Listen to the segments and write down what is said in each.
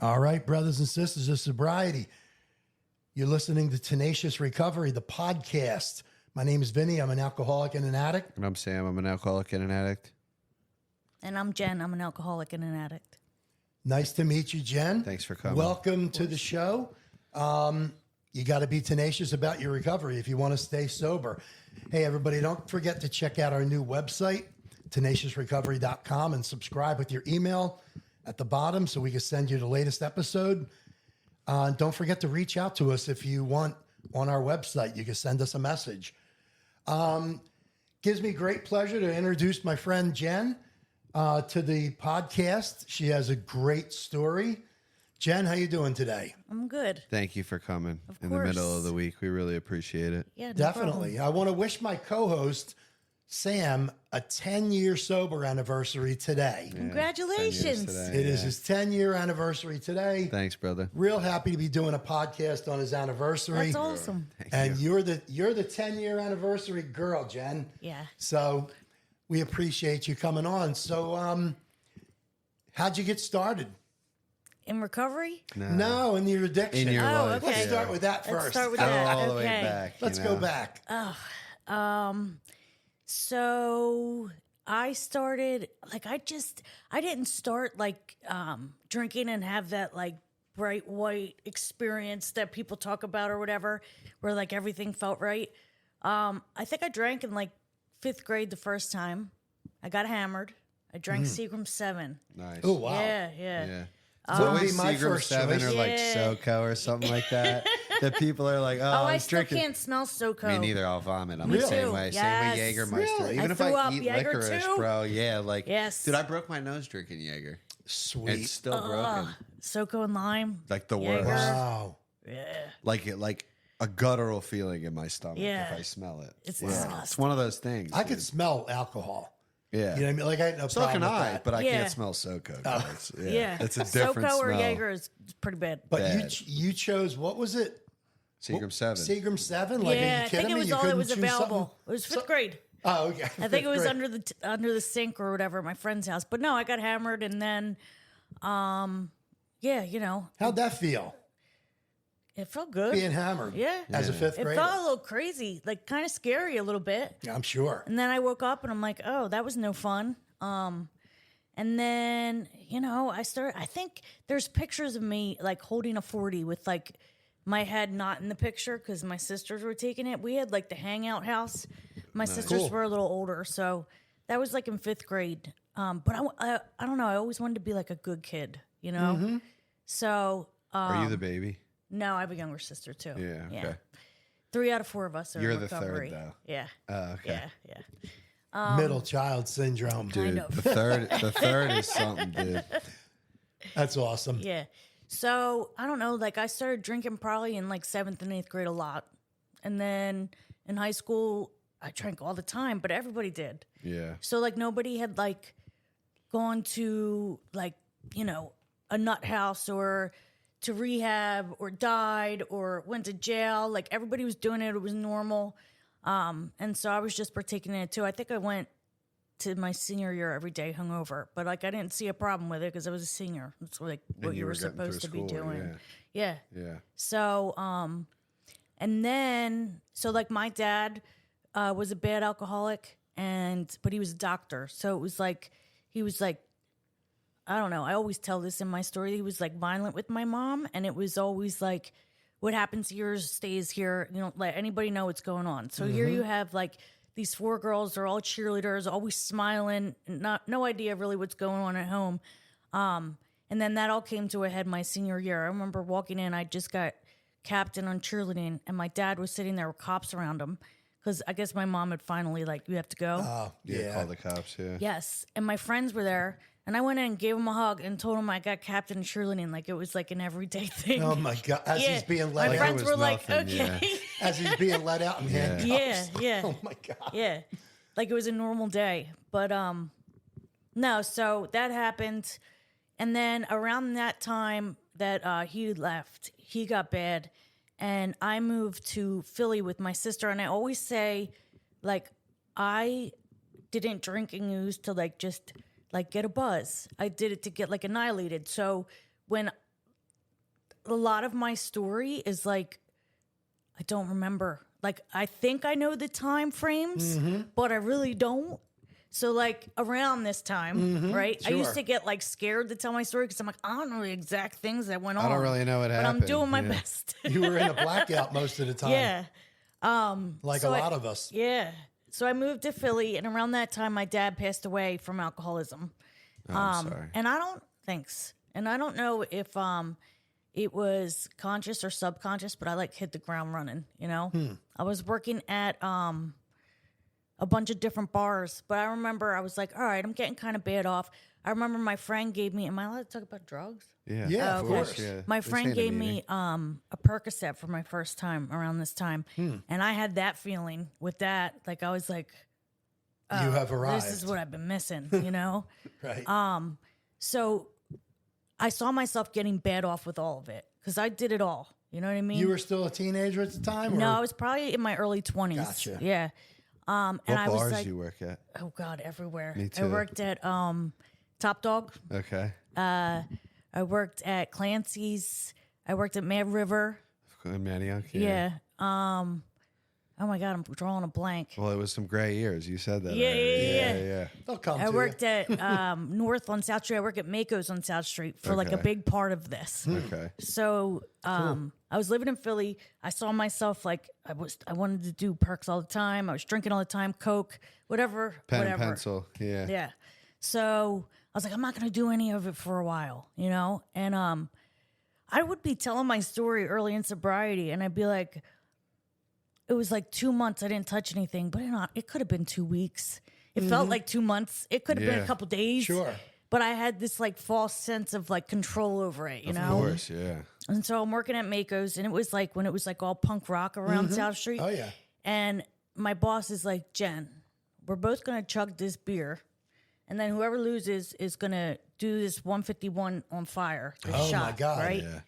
All right, brothers and sisters of sobriety, you're listening to Tenacious Recovery, the podcast. My name is Vinny. I'm an alcoholic and an addict. And I'm Sam. I'm an alcoholic and an addict. And I'm Jen. I'm an alcoholic and an addict. Nice to meet you, Jen. Thanks for coming. Welcome to the show. You got to be tenacious about your recovery if you want to stay sober. Hey, everybody, don't forget to check out our new website, tenaciousrecovery.com, and subscribe with your email at the bottom so we can send you the latest episode. Don't forget to reach out to us if you want on our website. You can send us a message. Gives me great pleasure to introduce my friend Jen to the podcast. She has a great story. Jen, how you doing today? I'm good. Thank you for coming Of in the middle course. of the week. We really appreciate it. Yeah, no Definitely. problem. I want to wish my co-host, Sam, a 10-year sober anniversary today. Yeah, Congratulations. 10 years today, It is yeah. his 10-year anniversary today. Thanks, brother. Real happy to be doing a podcast on his anniversary. That's awesome. And you're the 10-year anniversary girl, Jen. Yeah. So we appreciate you coming on. So how'd you get started? In recovery? No, in your addiction. In your Oh, life. okay. Let's start with that Let's first. start with Go that. all the way Okay. back. Let's you go know? back. So I started, I didn't start drinking and have that like bright white experience that people talk about or whatever, where like everything felt right. I think I drank in like 5th grade the first time. I got hammered. I drank Seagram 7. Nice. Oh, wow. Yeah. Yeah. It's It's always always my Seagram first 7 choice. or like Yeah. SoCo or something like that. That people are like, oh, Oh, I I was still drinking. can't smell SoCo. Me neither. I'll vomit. I'm Me the same too. way. Yes. Same with Jägermeister. Really? Even I if I threw up eat Jaeger licorice, too. bro. Yeah, like. Yes. Dude, I broke my nose drinking Jaeger. Sweet. It's still broken. SoCo and lime. Like the Jaeger. worst. Wow. Yeah. Like a guttural feeling in my stomach Yeah. if I smell it. It's Yeah. disgusting. It's one of those things. I could dude. smell alcohol. Yeah. You know what I mean? Like, I had no So problem can with I, that. but I Yeah. can't smell SoCo. It's, Yeah. It's a different SoCo or smell. Jaeger is pretty bad. But Bad. you chose, what was it? Seagram 7. Seagram 7? Like, are Yeah, you I kidding think it me? was You all that couldn't was choose available. something? It was 5th grade. Oh, okay. I think it was under the sink or whatever at my friend's house. But no, I got hammered and then, yeah, you know, How'd that feel? it felt good. Being hammered. Yeah. As a fifth It grader. felt a little crazy, like kind of scary a little bit. Yeah, I'm sure. And then I woke up and I'm like, oh, that was no fun. And then, you know, I think there's pictures of me like holding a 40 with like my head not in the picture because my sisters were taking it. We had like the hangout house. My sisters Cool. were a little older. So that was like in 5th grade. But I don't know. I always wanted to be like a good kid, you know? Mm-hmm. So, Are you the baby? no, I have a younger sister too. Yeah, okay. 3 out of 4 of us are You're in the third, recovery. though. Yeah. Oh, okay. Yeah. Middle child syndrome. Kind Dude, of. the third is something, dude. That's awesome. Yeah. So I don't know. Like I started drinking probably in like 7th and 8th grade a lot, and then in high school I drank all the time. But everybody did. Yeah. So like nobody had like gone to like a nut house or to rehab or died or went to jail. Like everybody was doing it. It was normal. And so I was just partaking in it too. I think I went to my senior year every day hungover, but like I didn't see a problem with it because I was a senior. That's like what And you were getting supposed to through be school, doing. Yeah. Yeah. So, and then, so like my dad was a bad alcoholic but he was a doctor. So it was like, he was like, I don't know. I always tell this in my story. He was like violent with my mom. And it was always like, what happens here stays here. You don't let anybody know what's going on. So here you have like these 4 girls. They're all cheerleaders, always smiling, no idea really what's going on at home. And then that all came to a head my senior year. I remember walking in. I just got captain on cheerleading, and my dad was sitting there with cops around him because I guess my mom had finally like, you have to go. Oh, Yeah. yeah. Call the cops, yeah. Yes. And my friends were there. And I went in and gave him a hug and told him I got captain in cheerleading. Like it was like an everyday thing. Oh, my God. As he's being let my out. friends it was were like, nothing, okay. As he's being let out in handcuffs. Yeah. Oh, my God. Yeah. Like it was a normal day. But no, so that happened. And then around that time that he left, he got bad. And I moved to Philly with my sister. And I always say, like, I didn't drink and use to like just like get a buzz. I did it to get like annihilated. So when a lot of my story is like, I don't remember. Like, I think I know the time frames, but I really don't. So, like, around this time, right? I used sure. to get, like, scared to tell my story because I'm like, I don't know the exact things that went on. I don't really know what but happened. I'm doing my Yeah. best. You were in a blackout most of the time. Yeah. Like So a I- lot of us. Yeah. So I moved to Philly, and around that time, my dad passed away from alcoholism. Oh, I'm sorry. And I don't, thanks. And I don't know if it was conscious or subconscious, but I like hit the ground running, you know? I was working at a bunch of different bars, but I remember I was like, all right, I'm getting kind of bad off. I remember my friend gave me, am I allowed to talk about drugs? Yeah, Yeah, of of course. course. Yeah. My This friend ain't a gave meeting. me a Percocet for my first time around this time. And I had that feeling with that. Like, I was like, You have arrived. this is what I've been missing, you know? Right. So I saw myself getting bad off with all of it because I did it all. You know what I mean? You were still a teenager at the time? no, or- I was probably in my early 20s. Gotcha. Yeah. And What I was bars like, you work at? oh God, everywhere. Me I too. worked at Top Dog. Okay. I worked at Clancy's. I worked at Mad River. In Manioc? Yeah. Oh my God, I'm drawing a blank. Well, it was some gray years. You said that. Yeah, already. yeah. yeah. They'll come I to worked at North on South Street. I work at Mako's on South Street for like a Okay. big part of this. Okay. So I was living in Philly. I saw myself like I wanted to do perks all the time. I was drinking all the time, Coke, whatever. Pen whatever. and pencil. Yeah. Yeah. So I was like, I'm not gonna do any of it for a while, you know? And I would be telling my story early in sobriety and I'd be like, it was like 2 months I didn't touch anything, but it could have been 2 weeks. It felt like 2 months. It could have been Yeah. a couple days. Sure. But I had this like false sense of like control over it, you know? Of course. Yeah. And so I'm working at Mako's, and it was like when it was like all punk rock around South Street. Oh, yeah. And my boss is like, Jen, we're both gonna chug this beer, and then whoever loses is gonna do this 151 on fire. This Oh, my shot, God. Right? Yeah.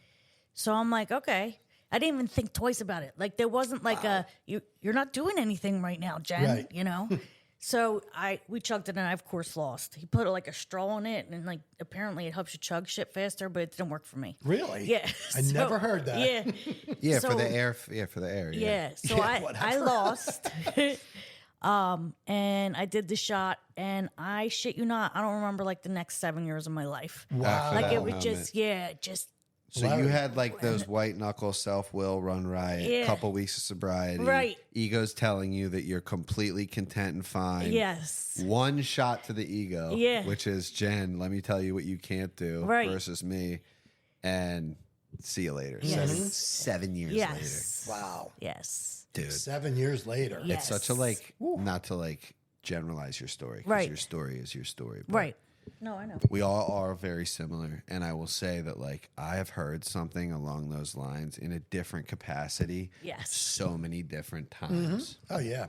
So I'm like, okay. I didn't even think twice about it. Like there wasn't like you're not doing anything right now, Jen. Right. You know. So we chugged it, and I of course lost. He put like a straw in it, and like apparently it helps you chug shit faster, but it didn't work for me. Really? Yeah. I never heard that. Yeah. Yeah. So- for the air. Yeah. For the air. Yeah. Yeah. So Yeah, I whatever. lost. And I did the shot, and I shit you not, I don't remember like the next 7 years of my life. Wow. After Like that it was moment. just So Wow. you had like those white knuckle self will run riot, Yeah. couple weeks of sobriety, Right. Ego's telling you that you're completely content and fine. yes. One shot to the ego, Yeah. which is Jen. Let me tell you what you can't do Right. versus me, and see you later. Yes. 7 years Yes. Wow. Yes. later, dude. 7 years later. Yeah. It's such a like not to like generalize your story, 'cause Right. your story is your story, but Right. No, I know. we all are very similar, and I will say that like I have heard something along those lines in a different capacity Yes. so many different times, Oh, yeah.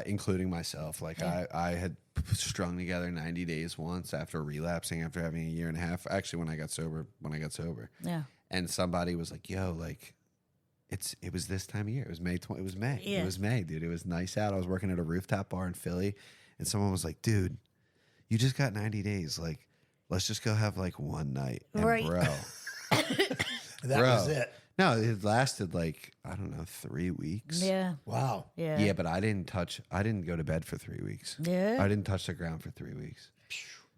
including myself. Like I had strung together 90 days once after relapsing after having a year and a half, actually when I got sober Yeah. and somebody was like, yo, like it was this time of year. It was May. It was May. Yeah. It was May, dude. It was nice out. I was working at a rooftop bar in Philly, and someone was like, dude, you just got 90 days. Like, let's just go have like one night. And Right. bro. That Bro. was it. No, it lasted like, I don't know, 3 weeks. Yeah. Wow. Yeah. Yeah, but I didn't go to bed for 3 weeks. Yeah. I didn't touch the ground for 3 weeks.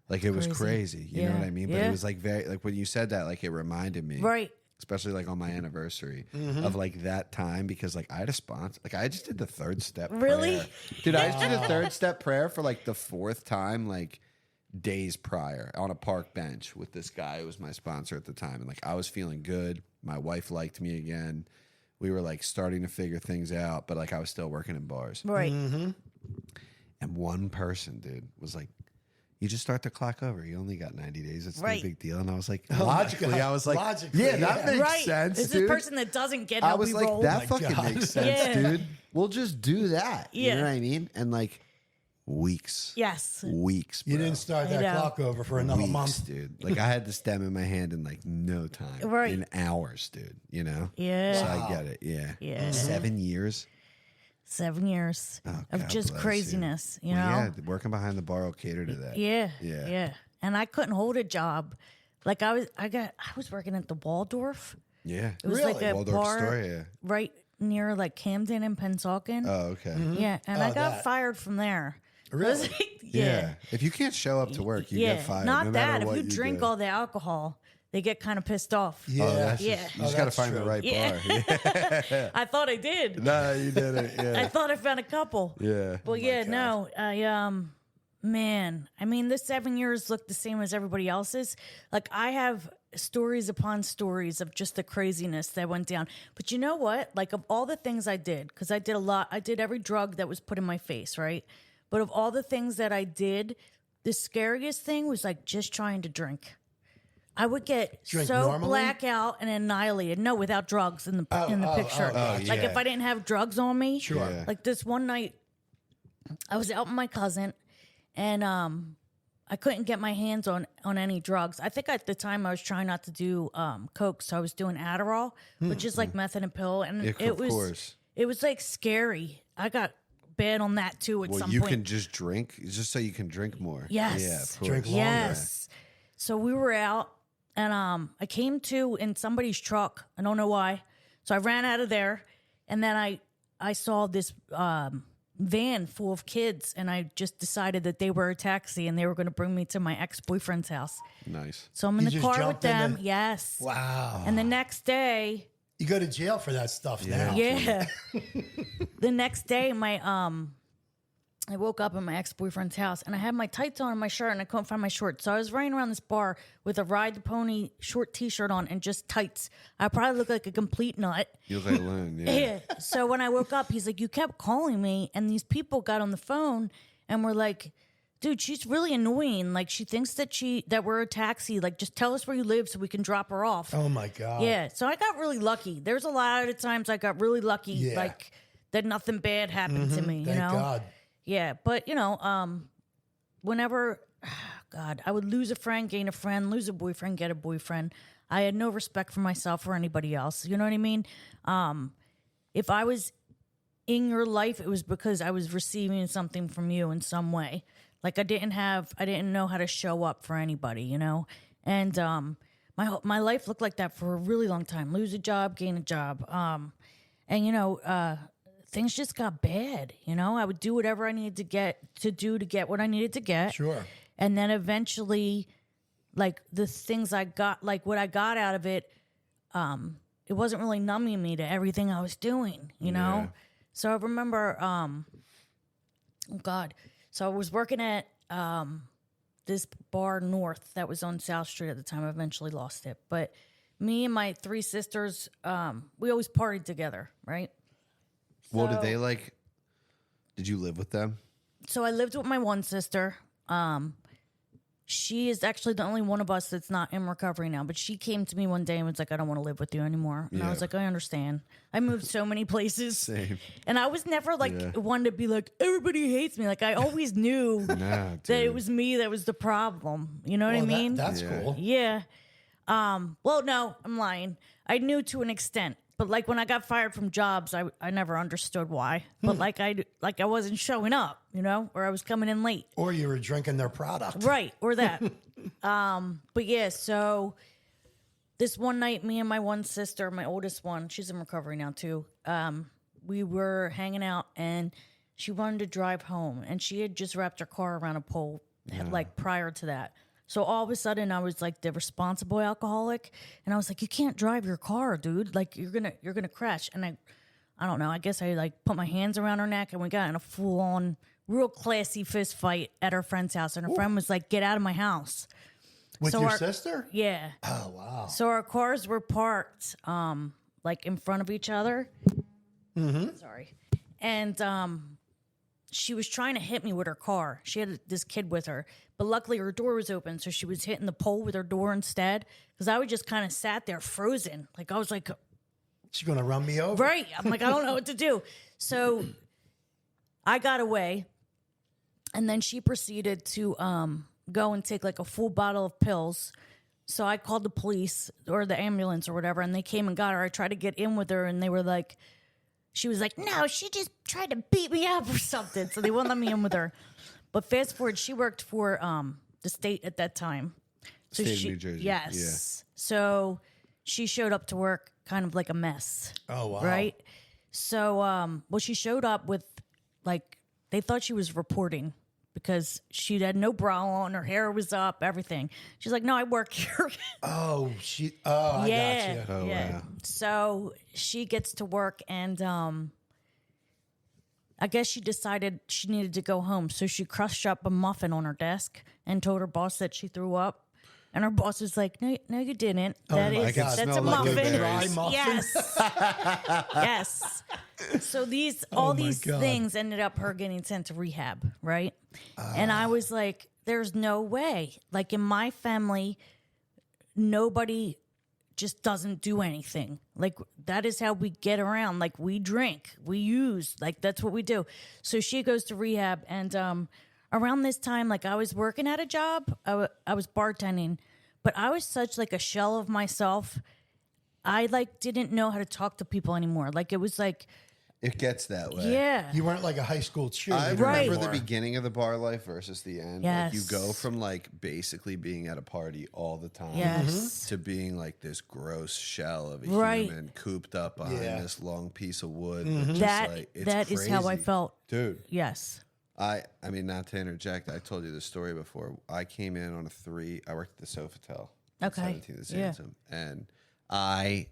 Like it was crazy. You know Yeah. what I mean? But Yeah. it was like very, like when you said that, like it reminded me. Right. Especially like on my anniversary of like that time, because like I had a sponsor, like I just did the third step. Really? prayer. Dude, I just did the third step prayer for like the fourth time, like days prior on a park bench with this guy who was my sponsor at the time. And like I was feeling good. My wife liked me again. We were like starting to figure things out, but like I was still working in bars. Right. And one person, dude, was like, you just start the clock over. You only got 90 days. It's Right. no big deal. And I was like, my logically, God. I was like, Logically, yeah, that yeah. makes Right. sense, This dude. is a person that doesn't get I how was we like, roll. that my fucking God. makes sense, Yeah. dude. We'll just do that. You Yeah. know what I mean? And like weeks. Yes. Weeks, bro. You didn't start that know. clock over for another Weeks, month. dude. Like I had the stem in my hand in like no time. Right. In hours, dude. You know? Yeah. So I get it. Yeah. Yeah. 7 years. 7 years of God just bless you. craziness, you know? Well, yeah, working behind the bar will cater to that. Yeah. Yeah. Yeah. And I couldn't hold a job Like I was working at the Waldorf. Yeah. It was like Really? a Waldorf bar Astoria. right near like Camden and Pennsauken. Oh, okay. Yeah, and I got that. fired from there. I was Really? like, Yeah. If you can't show up to work, you get fired. Not no that. matter If what you drink do. all the alcohol, they get kind of pissed off. Yeah. Oh, that's Yeah. just, you just got to that's find the true. right Yeah. bar. Yeah. I thought I did. No, you didn't. I Yeah. thought I found a couple. Yeah. Well, yeah, no, man. I mean, this 7 years looked the same as everybody else's. Like I have stories upon stories of just the craziness that went down. But you know what? Like of all the things I did, because I did a lot. I did every drug that was put in my face, right? But of all the things that I did, the scariest thing was like just trying to drink. I would get Drink so normally? blackout and annihilated. No, without drugs in the picture. Like yeah. if I didn't have drugs on me, Sure. Yeah. like this one night, I was out with my cousin, and I couldn't get my hands on any drugs. I think at the time I was trying not to do coke, so I was doing Adderall, which is like meth in a pill, and Yeah, it of was course. it was like scary. I got bad on that too at Well, some you point. can just drink, just so you can drink more. Yes. Yeah, of course. Drink longer. Yes. So we were out, and I came to in somebody's truck. I don't know why. So I ran out of there, and then I saw this van full of kids, and I just decided that they were a taxi, and they were going to bring me to my ex-boyfriend's house. Nice. So I'm in You the just car with jumped them. into- Yes. Wow. And the next day, You go to jail for that stuff now. yeah. The next day, I woke up in my ex-boyfriend's house, and I had my tights on and my shirt, and I couldn't find my shorts. So I was running around this bar with a Ride the Pony short T-shirt on and just tights. I probably look like a complete nut. You look like a loon. Yeah. Yeah. So when I woke up, he's like, "You kept calling me," and these people got on the phone and were like, "Dude, she's really annoying. Like, she thinks that we're a taxi. Like, just tell us where you live so we can drop her off." Oh my God. Yeah, so I got really lucky. There's a lot of times I got really lucky, Yeah. like that nothing bad happened to me. You Thank know, God. yeah. But whenever, God, I would lose a friend, gain a friend, lose a boyfriend, get a boyfriend. I had no respect for myself or anybody else. You know what I mean? If I was in your life, it was because I was receiving something from you in some way. Like I didn't know how to show up for anybody, you know? And my life looked like that for a really long time. Lose a job, gain a job. And things just got bad, you know? I would do whatever I needed to get what I needed to get. Sure. And then eventually, like the things I got, like what I got out of it, it wasn't really numbing me to everything I was doing, you know? Yeah. So I remember, so I was working at this bar north that was on South Street at the time. I eventually lost it. But me and my three sisters, we always partied together, right? Well, So- did you live with them? So I lived with my one sister. She is actually the only one of us that's not in recovery now. But she came to me one day and was like, "I don't want to live with you anymore." And I was Yeah. like, "I understand. I moved so many places." Same. And I was never like Yeah. one to be like, "Everybody hates me." Like I always knew Nah, that it dude. was me that was the problem. You know what I Well, mean? that's Yeah. cool. Yeah. Well, no, I'm lying. I knew to an extent. But like when I got fired from jobs, I never understood why. But like I wasn't showing up, you know, or I was coming in late. Or you were drinking their product. Right, or that. But yeah, so this one night, me and my one sister, my oldest one, she's in recovery now too. We were hanging out, and she wanted to drive home, and she had just wrapped her car around a pole, like prior to that. So all of a sudden, I was like the responsible alcoholic, and I was like, "You can't drive your car, dude. Like you're gonna crash." And I don't know. I guess I like put my hands around her neck, and we got in a full on, real classy fist fight at her friend's house. And her friend was like, "Get out of my house." With So your our- sister? Yeah. Oh, wow. So our cars were parked, like in front of each other. Sorry. And she was trying to hit me with her car. She had this kid with her, but luckily her door was open, so she was hitting the pole with her door instead. Because I would just kind of sat there frozen, like I was like, She's going to run me over. right. I'm like, I don't know what to do. So I got away, and then she proceeded to go and take like a full bottle of pills. So I called the police or the ambulance or whatever, and they came and got her. I tried to get in with her, and they were like, she was like, "No, she just tried to beat me up or something." So they wouldn't let me in with her. But fast forward, she worked for the state at that time. So State of she, New Jersey. Yes. So she showed up to work kind of like a mess. Oh, wow. Right. So, well, she showed up with like, they thought she was reporting because she had no bra on, her hair was up, everything. She's like, no, I work here. Oh, I yeah. got you. Oh, yeah. wow. So she gets to work and, I guess she decided she needed to go home. So she crushed up a muffin on her desk and told her boss that she threw up. And her boss was like, "No, no, you didn't. That my is God. that's Smell a like muffin." blueberries. Dry muffin? Yes, yes. So all my these God. things ended up her getting sent to rehab, right? And I was like, "There's no way." Like in my family, nobody just doesn't do anything. Like that is how we get around. Like we drink, we use, like that's what we do. So she goes to rehab and around this time, like I was working at a job, I was bartending, but I was such like a shell of myself. I like didn't know how to talk to people anymore. Like it was like, It gets that way. yeah. You weren't like a high school cheerleader. I Right. remember the anymore. beginning of the bar life versus the end. Yes. Like you go from like basically being at a party all the time Yes. to being like this gross shell of a Right. human cooped up behind Yeah. this long piece of wood. Just That like, it's that is how I crazy. felt. Dude. Yes. I mean, not to interject, I told you this story before. I came in on I worked at the Sofitel. on Okay. 17th Yeah. Sansom, and I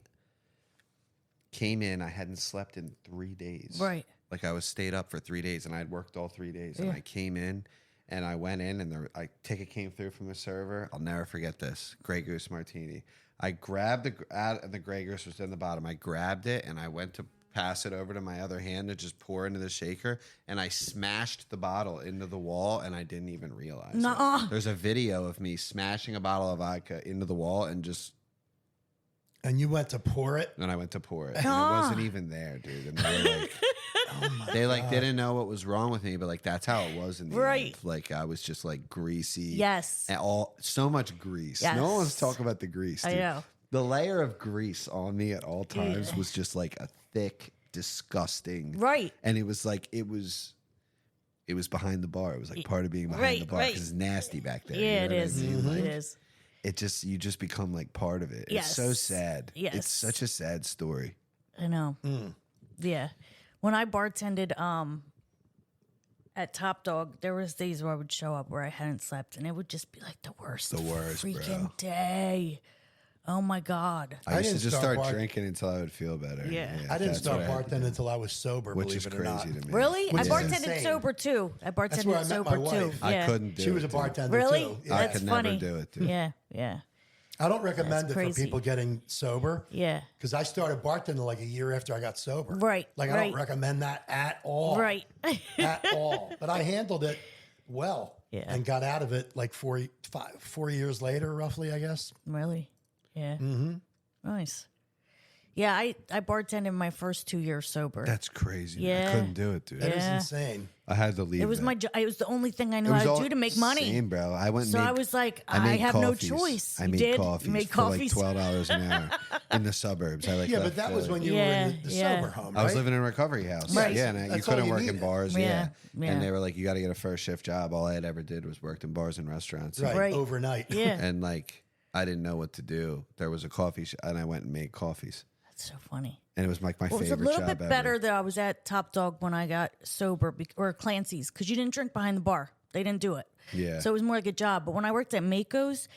came in, I hadn't slept in 3 days. Right. Like I was stayed up for 3 days and I'd worked all 3 days. And I came in and I went in and the ticket came through from the server. I'll never forget this. Grey Goose Martini. I grabbed the Grey Goose was in the bottom. I grabbed it and I went to pass it over to my other hand to just pour into the shaker, and I smashed the bottle into the wall, and I didn't even realize. Nuh-uh. It. There's a video of me smashing a bottle of vodka into the wall, and And you went to pour it. then I went to pour it, and it wasn't even there, dude. And they were like, they like didn't know what was wrong with me, but like that's how it was in the Right. end. Like I was just like greasy. Yes. And so much grease. Yes. No one wants to talk about the grease. I Dude. know. The layer of grease on me at all times was just like a thick, disgusting. Right. And it was like it was behind the bar. It was like part of being behind the bar right. because it's nasty back there. Yeah, you it know what I is. mean? Like, It is. it just you just become like part of it. Yes. It's so sad. Yes. It's such a sad story. I know. Yeah. When I bartended at Top Dog, there was days where I would show up where I hadn't slept, and it would just be like the worst freaking bro. day. Oh my God. I used to didn't just start start drinking until I would feel better. Yeah. I didn't that's start what I had to bartending do, until I was sober, which believe is it or not. crazy to me. Really? Which I is bartended insane. sober too. I That's bartended where I met sober my too. wife. I Yeah. couldn't do She it. was a dude. bartender Really? too. I That's could funny. never do it, dude. Yeah. Yeah. I don't recommend it crazy. for people getting sober. Yeah. Because I started bartending like a year after I got sober. Right, Like I right. don't recommend that at all. Right. At all. But I handled it well. Yeah. And got out of it like 4 years later, roughly, I guess. Really? Yeah. Mm-hmm. Nice. Yeah, I bartended my first 2 years sober. That's crazy. Man. Yeah. I couldn't do it, dude. That is Yeah. insane. I had to leave. It was that. my it was the only thing I knew It was how to all do to make money. Same, bro. I went. And So made, I was like, I made have no coffees. choice. I You made did? coffees You made for coffees? like $12 an hour in the suburbs. I like. Yeah, left but that was Philly. when you were in the Yeah. sober home, I was right? living in a recovery house. Right. Yeah, and you That's all couldn't you work in needed. bars. Yeah. Yeah. Yeah. And they were like, you got to get a first shift job. All I had ever did was worked in bars and restaurants. Right. Right. Overnight. Yeah. And like, I didn't know what to do. There was a coffee shop, and I went and made coffees. That's so funny. And it was like my Well, it was a favorite little job bit ever. better that I was at Top Dog when I got sober, or Clancy's, because you didn't drink behind the bar. They didn't do it. Yeah. So it was more like a job. But when I worked at Mako's,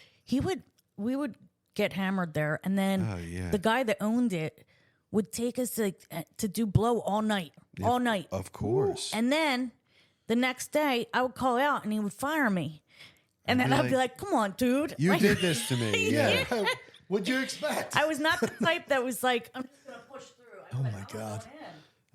we would get hammered there, and then Oh, yeah. the guy that owned it would take us to do blow all night, all night. Of course. And then the next day, I would call out, and he would fire me. And then be I'd be like, like, "Come on, dude! You Like, did this to me. Yeah. What'd you expect? I was not the type that was like, I'm just gonna push through. Oh my God.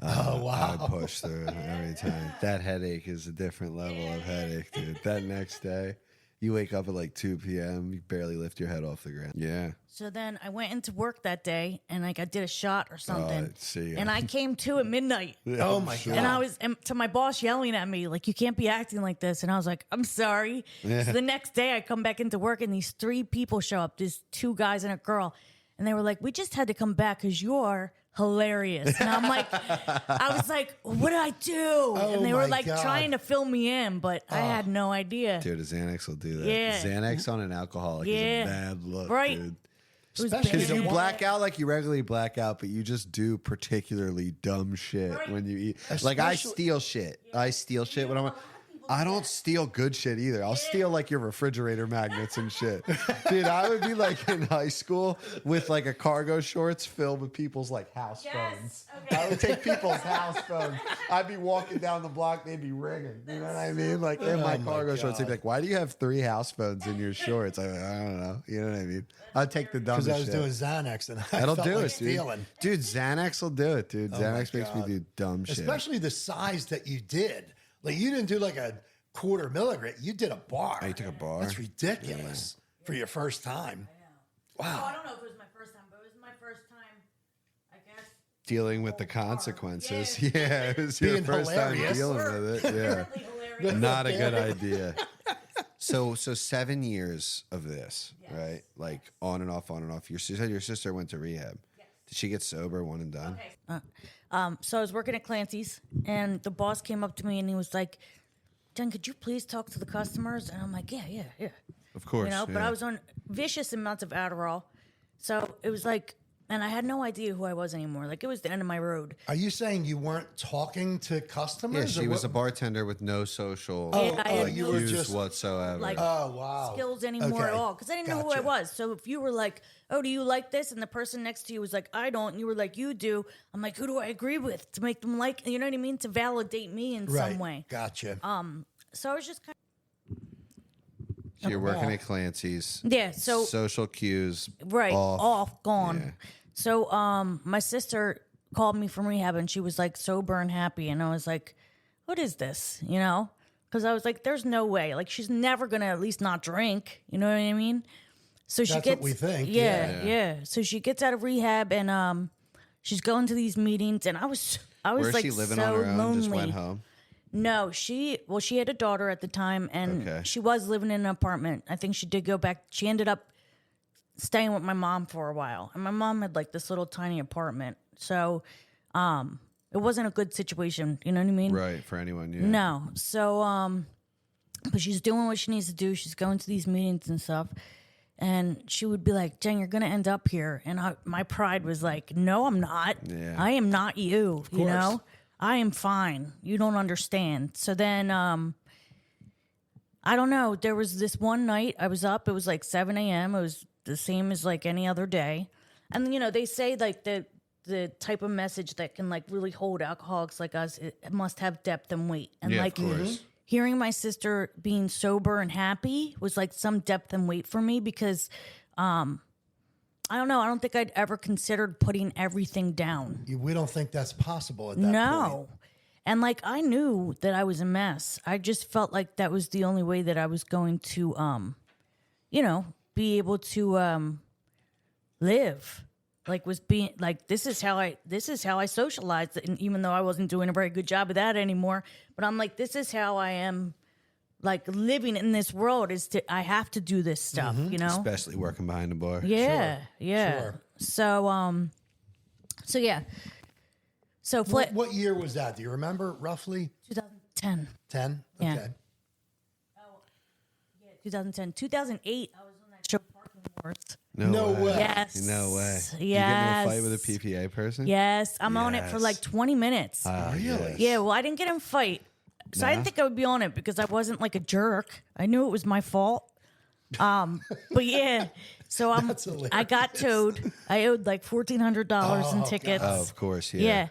I wow. would push through it every time. That headache is a different level of headache, dude. That next day, you wake up at like 2 p.m., you barely lift your head off the ground. Yeah. So then I went into work that day, and like I did a shot or something, see ya. and I came to at midnight. Oh my God. And I was to my boss yelling at me, like, you can't be acting like this. And I was like, I'm sorry. So the next day I come back into work and these 3 people show up, these 2 guys and a girl. And they were like, we just had to come back because you're hilarious. And I'm like, I was like, what did I do? And they were my like God. trying to fill me in, but I had no idea. Dude, a Xanax will do that. Yeah. Xanax on an alcoholic is Yeah. a bad look, Right. dude. It was Especially Because bad. you black out like you regularly black out, but you just do particularly dumb shit Right. when you eat. Like I Especially- steal shit. I steal shit when I'm. I don't steal good shit either. I'll steal like your refrigerator magnets and shit. Dude, I would be like in high school with like a cargo shorts filled with people's like house phones. Okay. I would take people's house phones. I'd be walking down the block, they'd be ringing. You know what I mean? Like in my Oh my cargo shorts, they'd be God. like, "Why do you have 3 house phones in your shorts?" I don't know. You know what I mean? I'd take the dumbest Because I was shit. doing Xanax and I That'll felt do like it, stealing. dude. Xanax will do it, dude. my Xanax makes me God. do dumb shit. Especially the size that you did. Like you didn't do like a quarter milligram. You did a bar. Oh, you took a bar? That's ridiculous for your first time. Oh, I Wow. don't know if it was my first time, but it was my first time, I guess. Dealing with the consequences. Yeah. Yeah, it was your Being first time hilarious. dealing with it. Yeah. Really hilarious. Not a good idea. So 7 years of this, right? Like on and off, on and off. You said your sister went to rehab. Did she get sober, one and done? So I was working at Clancy's, and the boss came up to me and he was like, "Jen, could you please talk to the customers?" And I'm like, "Yeah." Of course. You know, but yeah. I was on vicious amounts of Adderall, so it was like, and I had no idea who I was anymore. Like it was the end of my road. Are you saying you weren't talking to Yeah, customers? she or was a what? bartender with no social Yeah, I had you no were cues just whatsoever. like Oh wow. skills anymore at Okay. all because I didn't know who I Gotcha. was. So if you were like, "Oh, do you like this?" and the person next to you was like, "I don't," and you were like, "You do," I'm like, "Who do I agree with to make them like?" You know what I mean? To validate me in Right. some way. Gotcha. So I was just kind So you're working at Clancy's. of, yeah. So Social cues. right off gone. Yeah. So my sister called me from rehab and she was like sober and happy, and I was like, "What is this?" You know? Because I was like, "There's no way. Like she's never gonna at least not drink." You know what I mean? So she That's gets what we think, Yeah, yeah. yeah. So she gets out of rehab and she's going to these meetings, and I was Where is like she living so on her own? lonely. Just went home. No, she had a daughter at the time, and Okay. she was living in an apartment. I think she did go back. She ended up staying with my mom for a while, and my mom had like this little tiny apartment, so it wasn't a good situation. You know what I mean? Right, for anyone, yeah. No, so but she's doing what she needs to do. She's going to these meetings and stuff. And she would be like, "Jen, you're going to end up here." And my pride was like, "No, I'm not. Yeah. I am not you. You course. know, I am fine. You don't understand." So then, I don't know. There was this one night I was up. It was like 7 a.m. It was the same as like any other day. And, you know, they say like the type of message that can like really hold alcoholics like us, it must have depth and weight. And Yeah, like, of course. hearing my sister being sober and happy was like some depth and weight for me because I don't know. I don't think I'd ever considered putting everything down. We don't think that's possible at that point. No. And like I knew that I was a mess. I just felt like that was the only way that I was going to you know, be able to live. Like was being like this is how I socialized, and even though I wasn't doing a very good job of that anymore, but I'm like, this is how I am like living in this world is to I have to do this stuff, you know? Especially working behind the bar. Yeah. Yeah. sure. So yeah. So What year was that? Do you remember roughly? 2010. 10? Yeah. Okay. 2010. 2008, I was on that show Parking Wars. No way. Yes. No way. Yes. You get in a fight with a PPA person? Yes. I'm on it for Yes. like 20 minutes. Really? Yeah, well, I didn't get in a fight. So I didn't think I would be on it because I wasn't like a jerk. I knew it was my fault. But yeah. So That's hilarious. I got towed. I owed like $1,400 in tickets. Oh, of course, yeah. Yeah.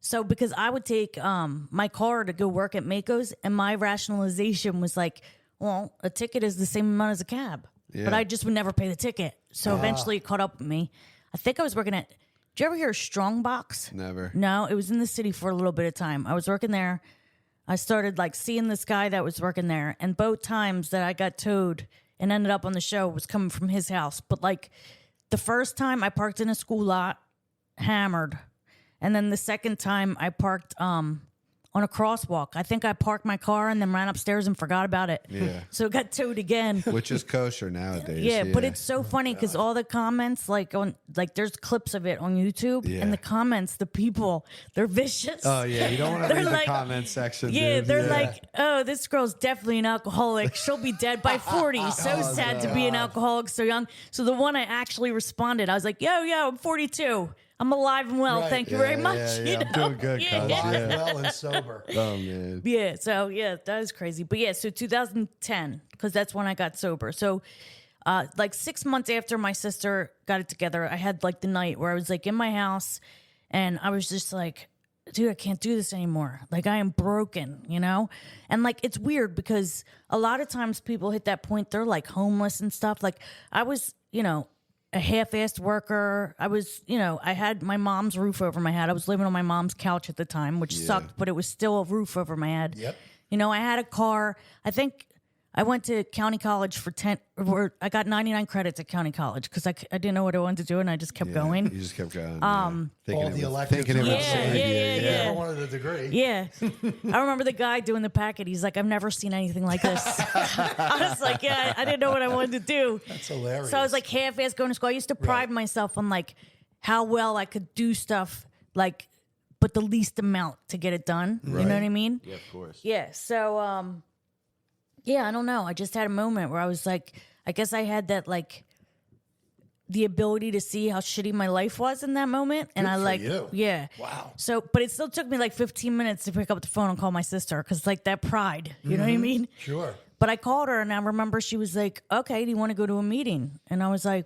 So because I would take my car to go work at Mako's, and my rationalization was like, well, a ticket is the same amount as a cab. Yeah. But I just would never pay the ticket. So eventually it caught up with me. I think I was working at, did you ever hear of Strongbox? Never. No, it was in the city for a little bit of time. I was working there. I started like seeing this guy that was working there, and both times that I got towed and ended up on the show was coming from his house. But like the first time I parked in a school lot, hammered. And then the second time I parked on on a crosswalk. I think I parked my car and then ran upstairs and forgot about it. Yeah. So it got towed again. Which is kosher nowadays. Yeah, but it's so funny because all the comments, like there's clips of it on YouTube, Yeah. and the comments, the people, they're vicious. Oh yeah, you don't want to They're read like- the comment section. Yeah, dude. they're like, oh, this girl's definitely an alcoholic. She'll be dead by 40. So sad to be an alcoholic so young. So the one I actually responded, I was like, yo, I'm 42. I'm alive and well. Right. Thank you very Yeah, much. yeah, You I'm know? doing good, Yeah. cuz. Alive, Yeah. well, and sober. Oh man. Yeah, so yeah, that is crazy. But yeah, so 2010, because that's when I got sober. So like 6 months after my sister got it together, I had like the night where I was like in my house and I was just like, dude, I can't do this anymore. Like I am broken, you know? And like it's weird because a lot of times people hit that point, they're like homeless and stuff. Like I was, you know, a half-assed worker. I was, you know, I had my mom's roof over my head. I was living on my mom's couch at the time, which sucked, but it was still a roof over my head. Yep. You know, I had a car. I think I went to county college for 10, or I got 99 credits at county college because I didn't know what I wanted to do and I just kept going. You just kept going. All the electives. thinking it would Yeah, save you. yeah. Never wanted a degree. Yeah. I remember the guy doing the packet. He's like, I've never seen anything like this. I was like, yeah, I didn't know what I wanted to do. That's hilarious. So I was like half-assed going to school. I used to pride myself on like how well I could do stuff, like, but the least amount to get it done. You know what I mean? Yeah, of course. Yeah. So, yeah, I don't know. I just had a moment where I was like, I guess I had that like the ability to see how shitty my life was in that moment. And Good I for like, you. yeah. Wow. So, but it still took me like 15 minutes to pick up the phone and call my sister because like that pride, you know what I mean? Sure. But I called her and I remember she was like, okay, do you want to go to a meeting? And I was like,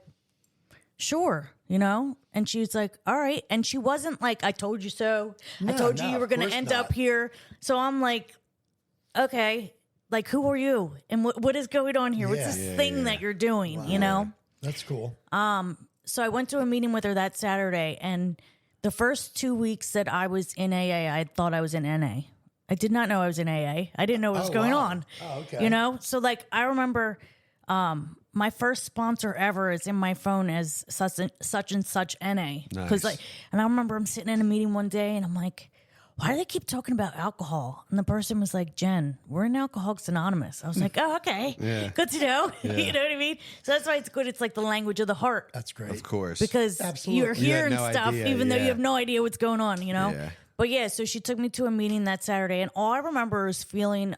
sure, you know? And she was like, all right. And she wasn't like, I told you so. I told you no, you were of going to course end not. up here. So I'm like, okay, like, who are you? And what is going on here? What's Yeah. this thing that you're doing, you know? That's cool. So I went to a meeting with her that Saturday. And the first 2 weeks that I was in AA, I thought I was in NA. I did not know I was in AA. I didn't know what was Oh, going wow. on. Oh, okay. You know? So, like, I remember my first sponsor ever is in my phone as such and such NA. Nice. Like, and I remember I'm sitting in a meeting one day and I'm like, why do they keep talking about alcohol? And the person was like, Jen, we're in Alcoholics Anonymous. I was like, oh, okay. Yeah. Good to know. You know what I mean? So that's why it's good. It's like the language of the heart. That's great. Of course. Because Absolutely. you're You had hearing no stuff idea, even though you yeah. have no idea what's going on, you know? Yeah. But yeah, so she took me to a meeting that Saturday, and all I remember is feeling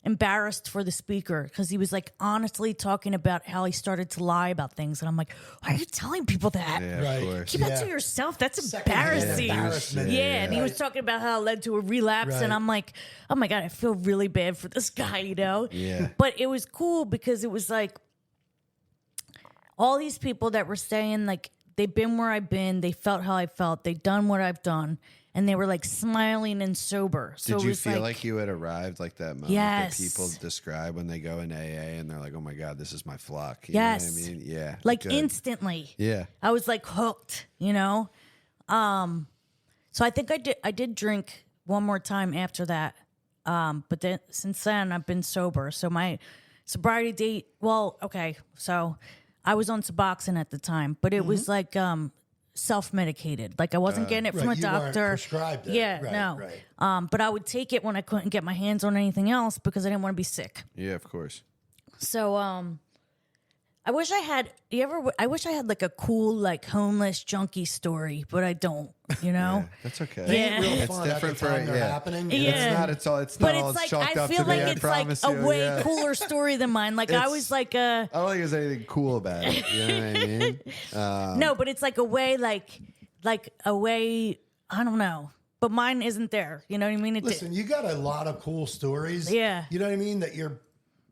embarrassed for the speaker because he was like honestly talking about how he started to lie about things. And I'm like, why are you telling people that? Yeah, Right. of course. Keep that to yourself. That's Secondhand embarrassing. embarrassment. Yeah, and he was talking about how it led to a relapse, Right. and I'm like, oh my God, I feel really bad for this guy, you know? Yeah. But it was cool because it was like all these people that were saying, like, they've been where I've been, they felt how I felt, they've done what I've done, and they were like smiling and sober. So Did it you was feel like you had arrived, like that moment Yes. that people describe when they go in AA and they're like, "Oh my God, this is my flock." You Yes. know what I mean? Yeah. like good. instantly. Yeah. I was like hooked, you know? So I think I did drink one more time after that. But then since then I've been sober. So my sobriety date, well, okay. So I was on Suboxone at the time, but it was like self-medicated. Like I wasn't getting it from a Right, you weren't doctor. prescribed it. Yeah, Right, no. right. But I would take it when I couldn't get my hands on anything else because I didn't want to be sick. Yeah, of course. So I wish I had I wish I had like a cool like homeless junkie story, but I don't, you know? That's okay. They ain't real Yeah. It's fun different at the for time they're yeah. happening. Yeah. It's not. It's all. It's But not all. it's like chalked I up feel to like me, I it's like promise a you, way yeah. cooler story than mine. Like I It's- was like I don't think there's anything cool about it. You know what I mean? no, but it's like a way like a way I don't know. But mine isn't there. You know what I mean? Listen, you got a lot of cool stories. Yeah. You know what I mean? That you're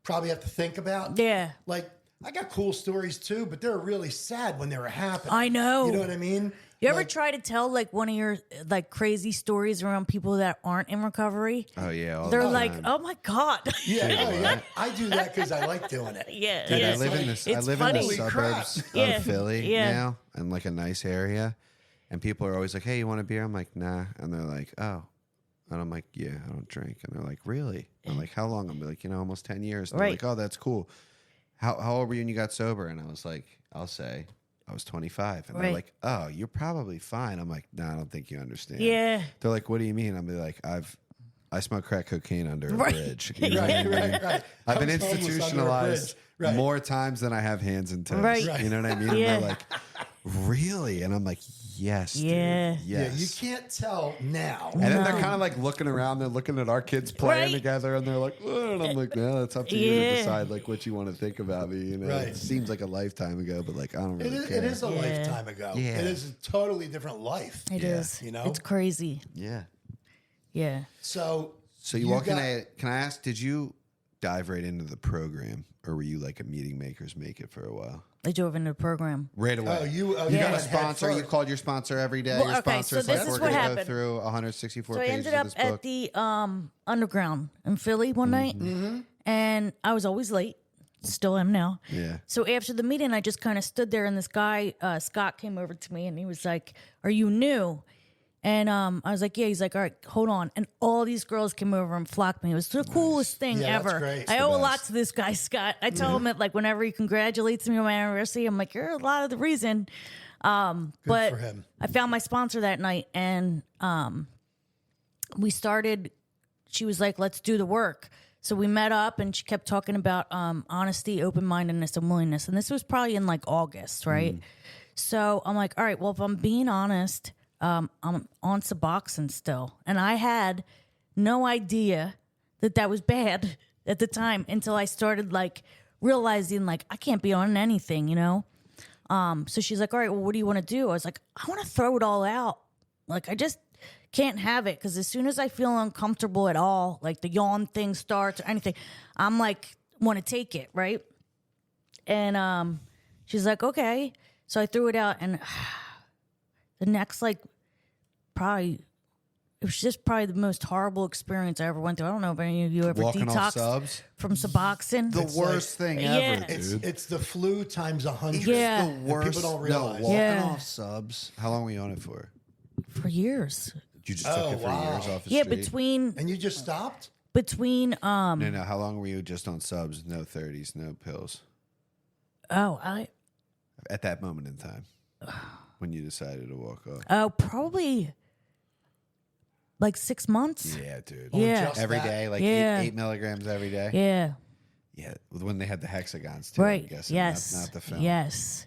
probably have to think about. Yeah. Like, I got cool stories too, but they're really sad when they were happening. I know. You know what I mean? You ever Like, try to tell like one of your like crazy stories around people that aren't in recovery? Oh yeah. All They're the like, time. oh my God. Yeah, oh, yeah. I do that because I like doing it. yeah. Dude, yeah. I live in this. I It's live funny. in the Holy crap. suburbs Yeah. of Philly Yeah. now, in like a nice area, and people are always like, "Hey, you want a beer?" I'm like, "Nah," and they're like, "Oh," and I'm like, "Yeah, I don't drink," and they're like, "Really?" I'm like, "How long?" I'm like, "Almost 10 years." And they're Right. like, "Oh, that's cool." How old were you when you got sober? And I was like, "I'll say I was 25. And Right. they're like, oh, you're probably fine. I'm like, no, I don't think you understand. Yeah. They're like, what do you mean? I'm like, I smoke crack cocaine under a Right. bridge. You know what I mean? right. I've been I was homeless under a institutionalized bridge. Right. more times than I have hands and toes. Right. You know what I mean? Yeah. And they're like, really? And I'm like, yes, Yeah. dude. Yeah, Yes. you can't tell now. And then they're kind of like looking around. They're looking at our kids playing Right. together, and they're like, "Oh," and I'm like, "No, it's up to you to Yeah. decide like what you want to think about me." You know, Right. it seems like a lifetime ago, but like I don't It really is, care. it is a lifetime ago. Yeah. It is a totally different life. It is. You know? It's crazy. Yeah. Yeah. So So you walk in. got- Can I ask? Did you dive right into the program, or were you like a meeting makers make it for a while? I drove into the program. Right away. Oh, you You got went a head sponsor. You first. called your sponsor every day. Well, Your okay, sponsor's so this like, is we're what going to go happened. through 164 So I pages ended of up this book. at the underground in Philly one night, and I was always late. Still am now. Yeah. So after the meeting, I just kind of stood there, and this guy Scott came over to me, and he was like, "Are you new?" And I was like, "Yeah." He's like, "All right, hold on." And all these girls came over and flocked me. It was the coolest thing Yeah, that's ever. great. It's I the owe a best. lot to this guy Scott. I tell him that like whenever he congratulates me on my anniversary, I'm like, "You're a lot of the reason." But for him. I found my sponsor that night, and we started. She was like, "Let's do the work." So we met up, and she kept talking about honesty, open-mindedness, and willingness. And this was probably in like August, right? So I'm like, all right, well, if I'm being honest, I'm on Suboxone still, and I had no idea that that was bad at the time until I started like realizing like I can't be on anything, you know. So she's like, all right, well, what do you want to do? I was like, I want to throw it all out. Like, I just can't have it because as soon as I feel uncomfortable at all, like the yawn thing starts or anything, I'm like, want to take it, right? And she's like, okay. So I threw it out, and the next, like, probably, it was just probably the most horrible experience I ever went through. I don't know if any of you ever Walking off detoxed subs? from Suboxone. The It's worst thing Yeah. ever, It's dude. it's the flu times 100. Yeah. The worst. people don't realize. No, walking Yeah. off subs. How long were you on it for? For years. You just Oh, took it for wow. years off the Yeah, street? between And you just stopped? between No. How long were you just on subs? No 30s, no pills. At that moment in time, when you decided to walk off. Probably like 6 months. Yeah, dude. Yeah. just Every that? day, like Yeah. 8 milligrams every day. Yeah. Yeah, when they had the hexagons too. Right. I'm guessing, Yes. not the film. Yes.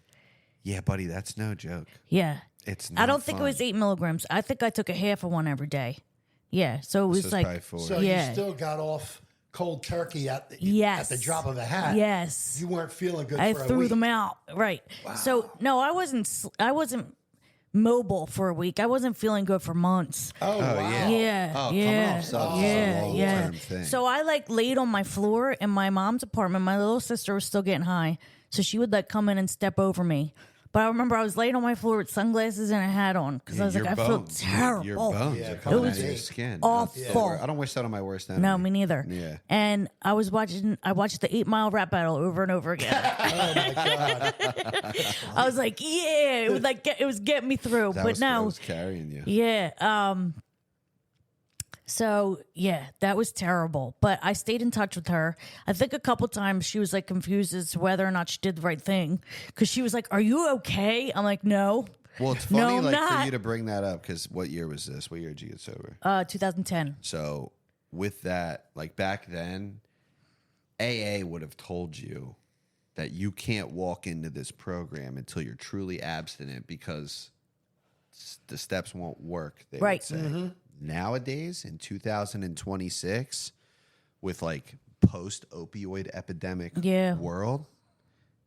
Yeah, buddy, that's no joke. Yeah. It's. I Not don't think it fun. was 8 milligrams. I think I took a half of one every day. Yeah. So it was So it's like, probably 4. So Yeah. you still got off cold turkey at the yes. at the drop of a hat. Yes. You weren't feeling good I for a threw week. them out. Right. So no, I wasn't mobile for a week. I wasn't feeling good for months. Oh, wow. yeah. Yeah. Oh, coming yeah. off subs is a yeah. long-term Yeah. thing. So I like laid on my floor in my mom's apartment. My little sister was still getting high. So she would like come in and step over me. But I remember I was laying on my floor with sunglasses and a hat on because I was like, Your I feel bones, terrible. Your bones Yeah, are it coming out was of your skin. awful. That's the wor- I don't wish that on my worst enemy. No, me neither. Yeah. And I watched the 8 Mile rap battle over and over again. Oh, my God. I was like, yeah, it was like, it was getting me through. That but was, no, that was carrying you. yeah. So yeah, that was terrible. But I stayed in touch with her. I think a couple times she was like confused as to whether or not she did the right thing because she was like, "Are you okay?" I'm like, "No." Well, it's funny, No, I'm like for not. you to bring that up because what year was this? What year did you get sober? 2010. So with that, like back then, AA would have told you that you can't walk into this program until you're truly abstinent because the steps won't work. They Right. would say. Nowadays, in 2026, with like post opioid epidemic Yeah. world,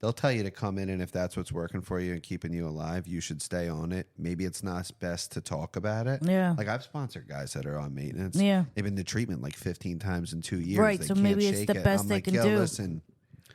they'll tell you to come in, and if that's what's working for you and keeping you alive, you should stay on it. Maybe it's not best to talk about it. Yeah. Like I've sponsored guys that are on maintenance. Yeah. They've been to treatment like 15 times in 2 years. Right, They so can't maybe it's shake the it. best I'm they like, can yo, do. Listen,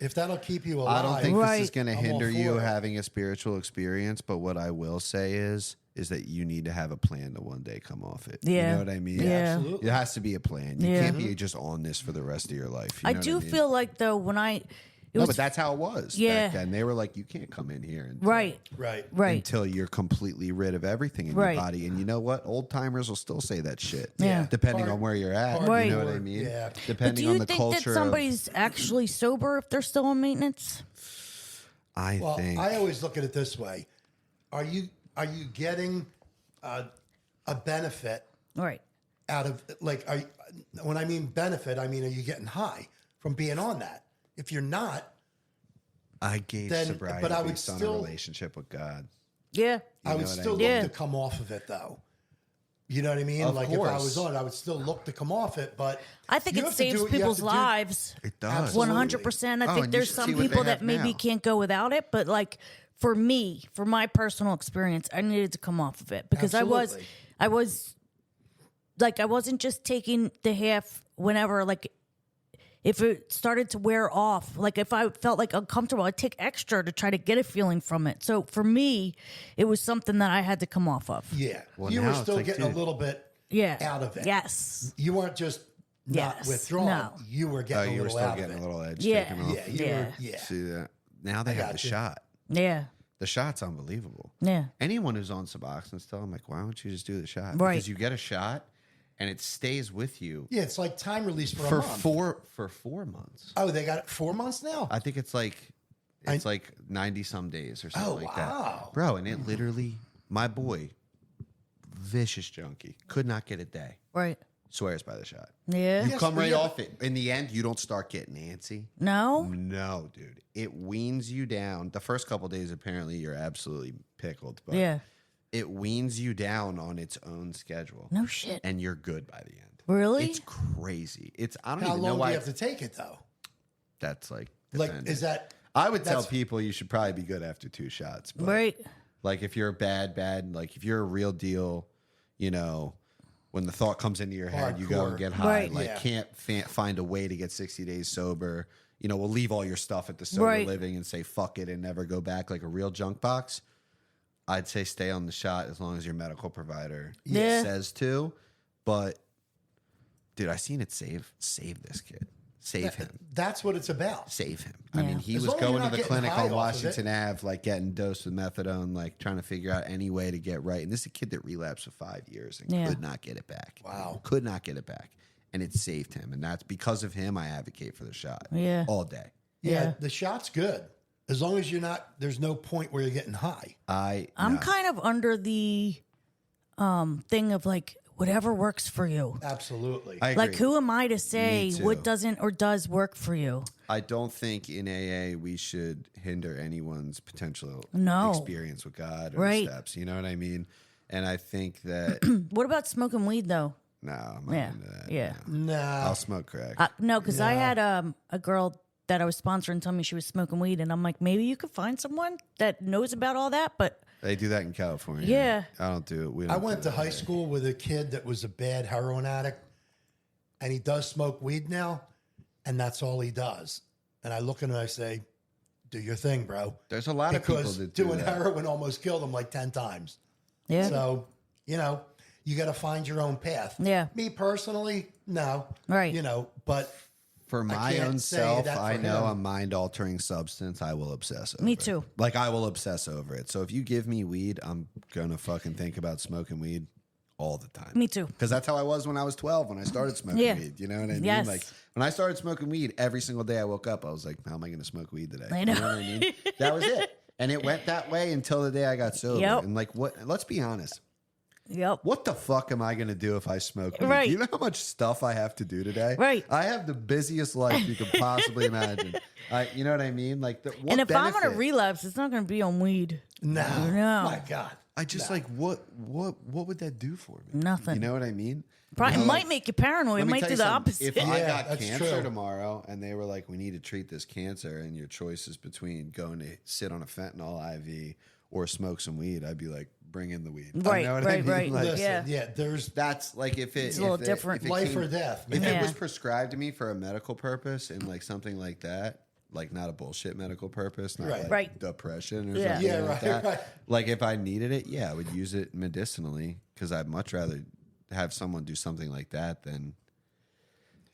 If that'll keep you alive. I don't think this is Right. going to I'm all hinder for you it. having a spiritual experience, but what I will say is that you need to have a plan to one day come off it. Yeah. You know what I mean? Yeah. Absolutely. It has to be a plan. You Yeah. can't be just on this for the rest of your life. You I know do what mean? feel like though when No, but that's how it was Yeah. back then. They were like, you can't come in here right, Right. right. until you're completely rid of everything in Right. your body. And you know what? Old timers will still say that shit. Yeah. Depending Hard- on where you're at. Right. You know what I mean? Yeah. But do Depending you on the think culture. that somebody's actually sober if they're still on maintenance? I Well, think I always look at it this way: are you getting a benefit Right. out of like? When I mean benefit, I mean are you getting high from being on that? If you're not, I gauge then- sobriety but I would based on a still- relationship with God. Yeah. I would know what I still mean? look Yeah. to come off of it, though. You know what I mean? Of Like if I course. was on it, I would still look to come off it. But I think you it have to saves do what you have people's to do. lives. It does. Absolutely. 100%. I Oh, think and you there's should some see what they people have that maybe now. can't go without it, but like for me, for my personal experience, I needed to come off of it because Absolutely. I was like, I wasn't just taking the half whenever, like, if it started to wear off, like if I felt like uncomfortable, I'd take extra to try to get a feeling from it. So for me, it was something that I had to come off of. Yeah, Well, you now were it's still like, getting a dude- little bit Yeah. out of it. Yes. You weren't just not Yes. withdrawn. No. You were Oh, getting you a were little still out getting of a it. little edge Yeah. taken off. Yeah, you Yeah. were. Yeah, See that? Now they have the gotcha. shot. Yeah. The shot's unbelievable. Yeah. Anyone who's on Suboxone still, I'm like, why don't you just do the shot? Right. Because you get a shot and it stays with you yeah. It's like time release for a for month. 4 months. Oh, they got it 4 months now. I think it's like 90 some days or something Oh, like wow. that. Bro, and it literally, my boy, vicious junkie, could not get a day. Right. Swears by the shot. Yeah. You Yes, come but right yeah, off it. In the end, you don't start getting antsy. No? No, dude. It weans you down. The first couple days, apparently, you're absolutely pickled. But Yeah. it weans you down on its own schedule. No shit. And you're good by the end. Really? It's crazy. I don't How even know long do why you have to take it though? that's like. Like, dependent. is that I would tell that's- people you should probably be good after 2 shots. But Right. like if you're bad, like if you're a real deal, you know, when the thought comes into your head, you go and Hardcore. get high. Right. Like Yeah. can't find a way to get 60 days sober. You know, we'll leave all your stuff at the sober Right. living and say fuck it and never go back like a real junk box. I'd say stay on the shot as long as your medical provider Yeah. says to. But dude, I seen it save this kid. Save him. that's what it's about? Save him. I Yeah. mean, he As was long as you're going to not the getting clinic high on off of Washington Ave, like getting dosed with methadone, like trying to figure out any way to get right. And this is a kid that relapsed for 5 years and Yeah. could not get it back. Wow. Could not get it back. And it saved him. And that's because of him, I advocate for the shot. Yeah. All day. Yeah, Yeah. the shot's good as long as you're not. There's no point where you're getting high. I'm no. kind of under the thing of like whatever works for you. Absolutely. I agree. Like who am I to say Me too. what doesn't or does work for you? I don't think in AA we should hinder anyone's potential No. experience with God or Right. steps. You know what I mean? And I think that What about smoking weed though? no, I'm not Yeah. into that. Yeah. No. Nah. I'll smoke crack. No, because I had a girl that I was sponsoring tell me she was smoking weed, and I'm like, maybe you could find someone that knows about all that. But They do that in California. Yeah. I don't do it. We I don't went do to that high school with a kid that was a bad heroin addict, and he does smoke weed now, and that's all he does. And I look at him and I say, "Do your thing, bro." There's a lot of people Because that do doing that. heroin almost killed him like 10 times. yeah, So, you know, you got to find your own path. Yeah. Me personally, no. Right. You know, but For my can't own say self, that I for know him. a mind-altering substance. I will obsess over Me it. too. Like, I will obsess over it. So if you give me weed, I'm going to fucking think about smoking weed all the time. me too. Because that's how I was when I was 12, when I started smoking Yeah. weed. You know what I mean? Yes. Like, when I started smoking weed, every single day I woke up, I was like, how am I going to smoke weed today? I You know. know what I mean? That was it. And it went that way until the day I got sober. Yep. And like, what? Let's be honest. Yep. What the fuck am I going to do if I smoke weed? Right. You know how much stuff I have to do today? Right. I have the busiest life you could possibly imagine. You know what I mean? Like, what And if I'm benefit? gonna relapse, it's not gonna be on weed. no. No. My God. I just like, what would that do for me? Nothing. You know what I mean? Probably, You it know, might make you paranoid. It let me might tell do you the something. opposite. If I Yeah, got that's cancer true. tomorrow and they were like, we need to treat this cancer and your choice is between going to sit on a fentanyl IV or smoke some weed, I'd be like, bring in the weed. Right, You know what I right, mean? right. Like, Listen, Yeah. there's that's like if it, It's a little if it- different. if it life came- or death. If man. it was Yeah. prescribed to me for a medical purpose and like something like that, like not a bullshit medical purpose, not Right. like Right. depression or Yeah. something Yeah, like right, that. right. Like if I needed it, yeah, I would use it medicinally because I'd much rather have someone do something like that than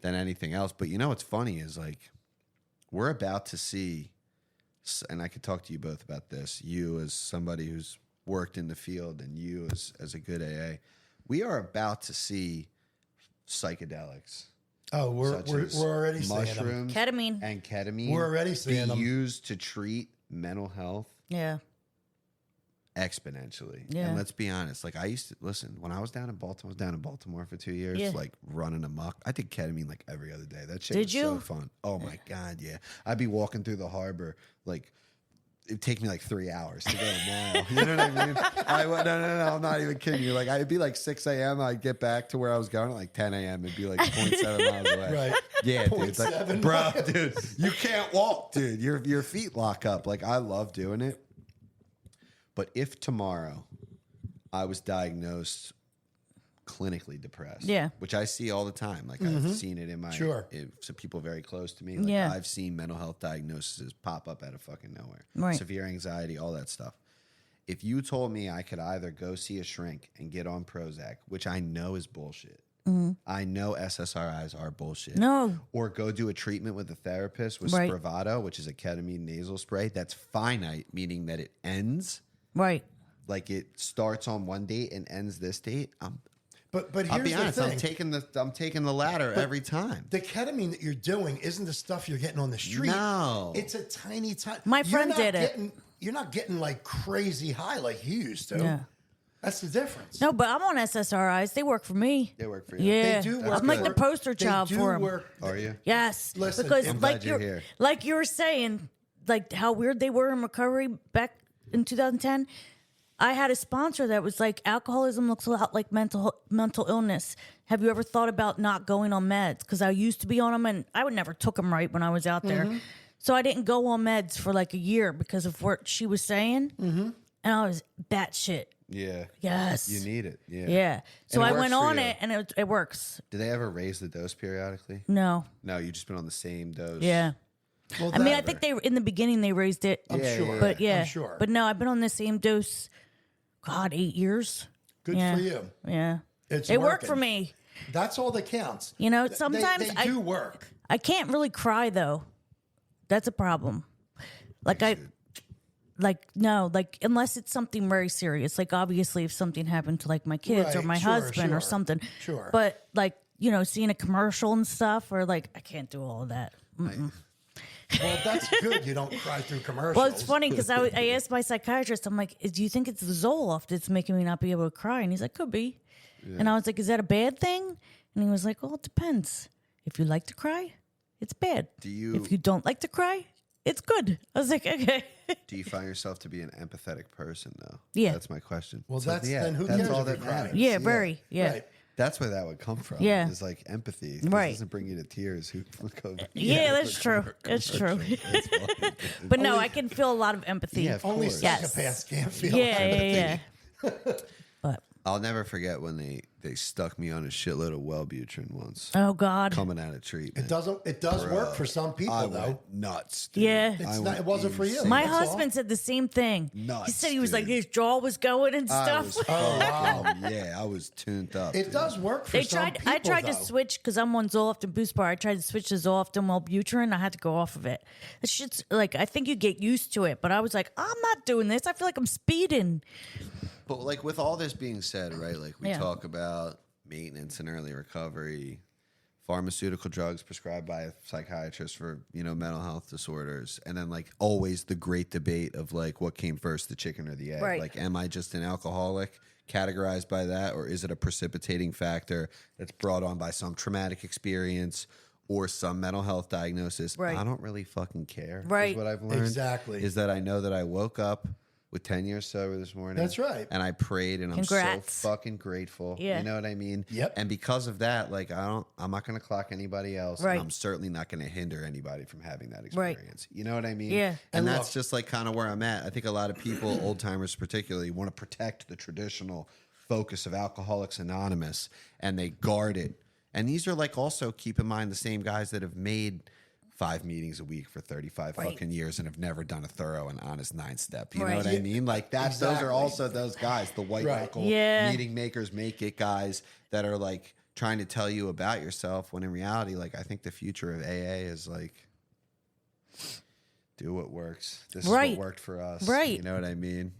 anything else. But you know what's funny is like we're about to see, and I could talk to you both about this. You as somebody who's worked in the field, and you as a good AA, we are about to see psychedelics. oh, we're such we're, as we're already seeing them. mushrooms, Ketamine. and ketamine. We're already seeing be them. used to treat mental health Yeah. exponentially. Yeah. And let's be honest, like I used to listen when I was down in Baltimore. I was down in Baltimore for 2 years, Yeah. like running amok. I did ketamine like every other day. That shit Did was you? so fun. Oh my god, yeah. I'd be walking through the harbor like. It'd take me like 3 hours to go a mile. You know what I mean? No, I'm not even kidding you. Like, it'd be like 6 a.m. I'd get back to where I was going at like 10 a.m. It'd be like 0.7 miles away. Right. Yeah, dude. It's like, 0.7 bro, dude, you can't walk, dude. Your feet lock up. Like, I love doing it. But if tomorrow I was diagnosed clinically depressed, Yeah. which I see all the time. Like I've seen it in my some people very close to me. Like Yeah. I've seen mental health diagnoses pop up out of fucking nowhere. Right. Severe anxiety, all that stuff. If you told me I could either go see a shrink and get on Prozac, which I know is bullshit. I know SSRIs are bullshit. No. Or go do a treatment with a therapist with Right. Spravato, which is a ketamine nasal spray that's finite, meaning that it ends. Right. Like it starts on one date and ends this date. But I'll here's be honest. the thing. I'm taking the latter every time. The ketamine that you're doing isn't the stuff you're getting on the street. No. It's a tiny. My friend did it. You're not getting like crazy high like you used to. Yeah. That's the difference. No, but I'm on SSRIs. They work for me. They work for you. Yeah. They do work. I'm like the for- poster they child do for them. work- Are you? Yes. Listen, because I'm glad you're here. like you were saying, like how weird they were in recovery back in 2010. I had a sponsor that was like, alcoholism looks a lot like mental illness. Have you ever thought about not going on meds? Because I used to be on them, and I would never took them right when I was out there. So I didn't go on meds for like a year because of what she was saying, and I was batshit. Yeah. Yes. You need it. Yeah. Yeah. So And it I went works for on you. it, and it works. Do they ever raise the dose periodically? No. No, you've just been on the same dose. Yeah. Well, I mean, I that- think they in the beginning they raised it. I'm Yeah, sure. But yeah, I'm sure. But no, I've been on the same dose. God, 8 years. Good Yeah. for you. Yeah, It's it worked working. for me. That's all that counts. You know, They- sometimes they do work. I can't really cry though. That's a problem. Like like unless it's something very serious. Like obviously, if something happened to like my kids or Right, my sure, husband or sure, something. sure. But like seeing a commercial and stuff, or like I can't do all of that. Well, that's good. You don't cry through commercials. Well, it's funny because I asked my psychiatrist, I'm like, do you think it's the Zoloft that's making me not be able to cry? And he's like, could be. And I was like, is that a bad thing? And he was like, well, it depends. If you like to cry, it's bad. If you don't like to cry, it's good. I was like, okay. Do you find yourself to be an empathetic person, though? Yeah. That's my question. Well, So, then who that's cares all if that you're crying? matters. Yeah, very. Yeah. Right. That's where that would come from. Yeah. Is like empathy. This Right. doesn't bring you to tears. Who Yeah, that's true. That's true. But no, I can feel a lot of empathy. Yeah, of Only course. Yes. psychopaths can't feel Yeah, empathy. yeah. But I'll never forget when they stuck me on a shitload of Wellbutrin once. oh God. Coming out of treatment. It does work for some people I though. went nuts. Dude. Yeah. It's I not, went it wasn't for you. insane. My That's all. husband said the same thing. he Nuts, said he was like dude. his jaw was going and I stuff. was fucking, yeah, I was tuned up. It dude. does work for They some tried. people. I tried to though. switch because I'm on Zoloft and Boost Bar. I tried to switch to Zoloft and Wellbutrin. I had to go off of it. That shit's like I think you get used to it, but I was like, I'm not doing this. I feel like I'm speeding. But like with all this being said, right? Like we Yeah. talk about maintenance and early recovery, pharmaceutical drugs prescribed by a psychiatrist for, mental health disorders. And then like always the great debate of like what came first, the chicken or the egg? Right. Like, am I just an alcoholic categorized by that? Or is it a precipitating factor that's brought on by some traumatic experience or some mental health diagnosis? Right. I don't really fucking care. Right. Is what I've learned. Exactly. Is that I know that I woke up with 10 years sober this morning. That's right. And I prayed and Congrats. I'm so fucking grateful. Yeah. You know what I mean? Yep. And because of that, like I'm not gonna clock anybody else. Right. And I'm certainly not gonna hinder anybody from having that experience. You know what I mean? Yeah. And And that's look- just like kind of where I'm at. I think a lot of people, old timers particularly, want to protect the traditional focus of Alcoholics Anonymous and they guard it. And these are like also keep in mind the same guys that have made 5 meetings a week for 35 Right. fucking years and have never done a thorough and honest 9-step. You know Right. what I mean? Like those are Exactly. also those guys, the white Right. knuckle Yeah. meeting makers, make it guys that are like trying to tell you about yourself when in reality, like I think the future of AA is like do what works. This Right. is what worked for us. Right. You know what I mean?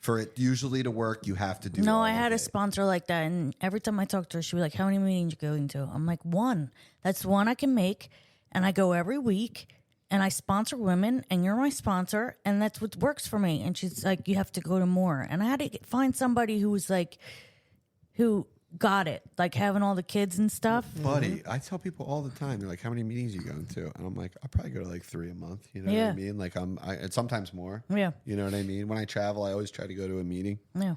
For it usually to work, you have to do No, all I had of a it. sponsor like that, and every time I talked to her, she was like, "How many meetings you going to?" I'm like, "1. That's one I can make, and I go every week, and I sponsor women, and you're my sponsor, and that's what works for me. And she's like, you have to go to more. And I had to find somebody who was like, who got it, like having all the kids and stuff. Buddy, I tell people all the time, they're like, how many meetings are you going to? And I'm like, I probably go to like 3 a month. You know what I mean? Like and sometimes more. Yeah. You know what I mean? When I travel, I always try to go to a meeting. Yeah.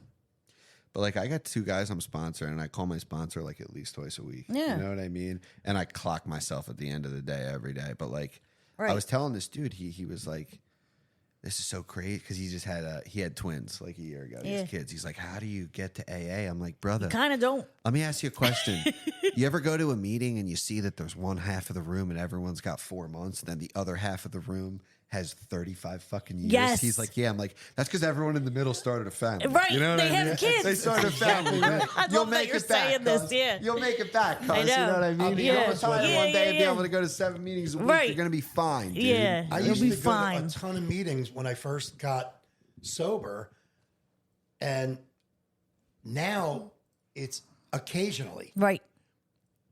But like, I got 2 guys I'm sponsoring, and I call my sponsor like at least twice a week. Yeah. You know what I mean? And I clock myself at the end of the day every day. But like, Right. I was telling this dude, he was like, this is so great because he just had twins like a year ago. Yeah. These kids. He's like, how do you get to AA? I'm like, brother, Kind of don't. let me ask you a question. You ever go to a meeting and you see that there's one half of the room and everyone's got 4 months, and then the other half of the room has 35 fucking years? Yes. He's like, yeah. I'm like, that's because everyone in the middle started a family. Right. You know what They I mean? have kids. They started a family. Man. I love that you're saying this, cuz. yeah. You'll make it back, cuz. I You know. know what I mean? I'll be You're honest with retired you. one day and be Yeah. able to go to 7 meetings a week. Right. You're going to be fine, dude. Yeah. I You'll used be to go fine. to a ton of meetings when I first got sober, and now it's occasionally. Right.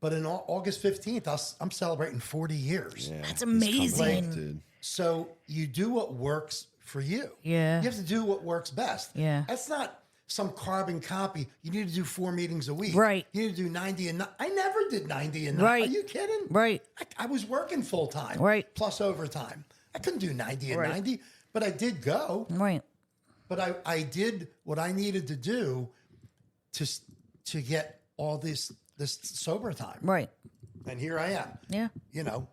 But in August 15th, I'm celebrating 40 years. Yeah, That's it's coming amazing. up, dude. So you do what works for you. Yeah. You have to do what works best. Yeah. That's not some carbon copy. You need to do 4 meetings a week. Right. You need to do 90 and I never did 90 and Right. Are you kidding? Right. I was working full time. Right. Plus overtime. I couldn't do 90 and Right. 90, but I did go. Right. But I did what I needed to do to get all this sober time. Right. And here I am. Yeah. You know.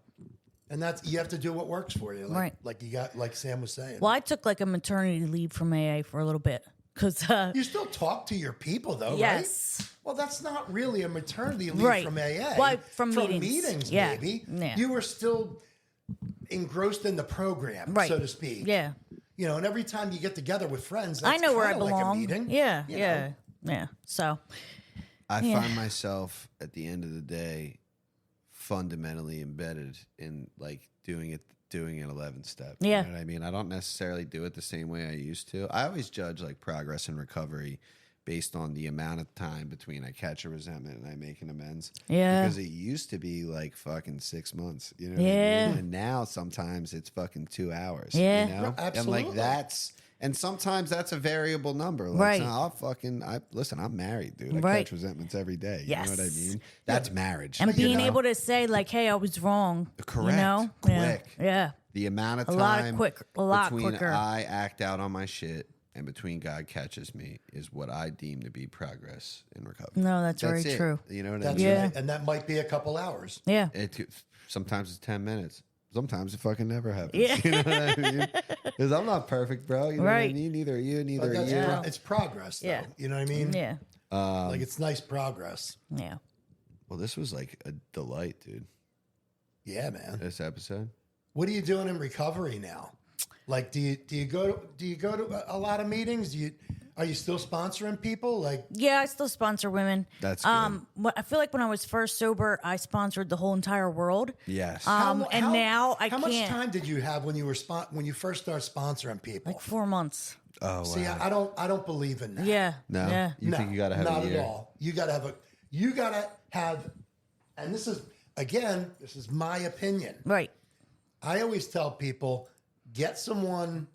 And that's you have to do what works for you. Like, Right. Like you got like Sam was saying. Well, I took like a maternity leave from AA for a little bit because You still talk to your people though, yes. right? Well, that's not really a maternity leave Right. from AA. Well, from meetings. meetings, Yeah. maybe. Yeah. You were still engrossed in the program, Right. so to speak. Yeah. You know, and every time you get together with friends, I that's know where I kinda like a belong. meeting, Yeah. you Yeah. know? Yeah. So I Yeah. find myself at the end of the day fundamentally embedded in like doing an 11 step. Yeah. You know what I mean? I don't necessarily do it the same way I used to. I always judge like progress and recovery based on the amount of time between I catch a resentment and I make an amends. Yeah. Because it used to be like fucking 6 months. You know what I Yeah. mean? And now sometimes it's fucking 2 hours. Yeah. You know? And Absolutely. like and sometimes that's a variable number. Like, Right. so listen, I'm married, dude. I Right. catch resentments every day. You Yes. know what I mean? That's marriage. and you being know? able to say like, "Hey, I was wrong." Correct. You know? Quick. Yeah. The amount of time A lot between quicker. I act out on my shit and between God catches me is what I deem to be progress in recovery. No, that's very it. true. You know what I That's mean? Yeah. right. And that might be a couple hours. Yeah. Sometimes it's 10 minutes. Sometimes it fucking never happens. Yeah. You know what I mean? Because I'm not perfect, bro. You know what I Right. mean? Neither are you, neither But are that's you. it's progress, though. Yeah. You know what I mean? Yeah. Like it's nice progress. Yeah. Well, this was like a delight, dude. Yeah, man. This episode. What are you doing in recovery now? Like, do you go to a lot of meetings? Are you still sponsoring people? Like, Yeah, I still sponsor women. That's good. I feel like when I was first sober, I sponsored the whole entire world. Yes. And now I how can't. much time did you have when you were when you first started sponsoring people? Like 4 months. Oh, wow. See, I don't believe in that. Yeah. No? Yeah. You No, think you got to have not a year? at all. You got to have, and this is my opinion. Right. I always tell people, get someone.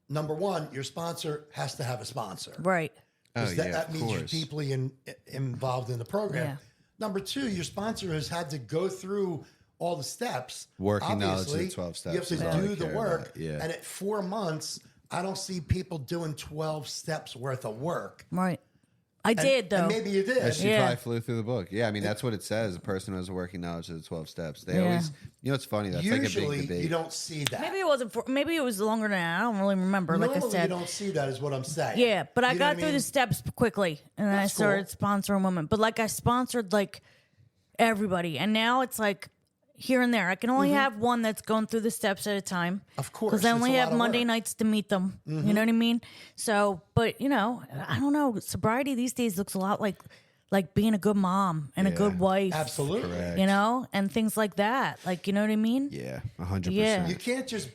Number one, your sponsor has to have a sponsor. Right. 'Cause Oh, that, yeah, that of means you're course. deeply involved in the program. Yeah. Number two, your sponsor has had to go through all the steps. Working knowledge of the Obviously, 12 steps You have to is all I do the care work. about, yeah. And at 4 months, I don't see people doing 12 steps worth of work. Right. I did though. And maybe you did. She Yeah. probably flew through the book. Yeah, I mean that's what it says. A person who has a working knowledge of the 12 steps. They Yeah. always, you know, it's funny. That's like a Usually, big debate. you don't see that. Maybe it was longer than that. I don't really remember. Like Normally, I said. you don't see that, is what I'm saying. Yeah, but I You know got what through mean? the steps quickly, and then I That's started sponsoring women. But like I sponsored like everybody, and now it's like here and there. I can only have one that's going through the steps at a time. Mm-hmm. Of course, because I it's only a have lot of Monday work. Mm-hmm. nights to meet them. You know what I mean? So, but you know, I don't know. Sobriety these days looks a lot like being a good mom and a good wife. Absolutely. Correct. You know, and things like that. Like, you know what I mean? Yeah, 100%. Yeah. You can't just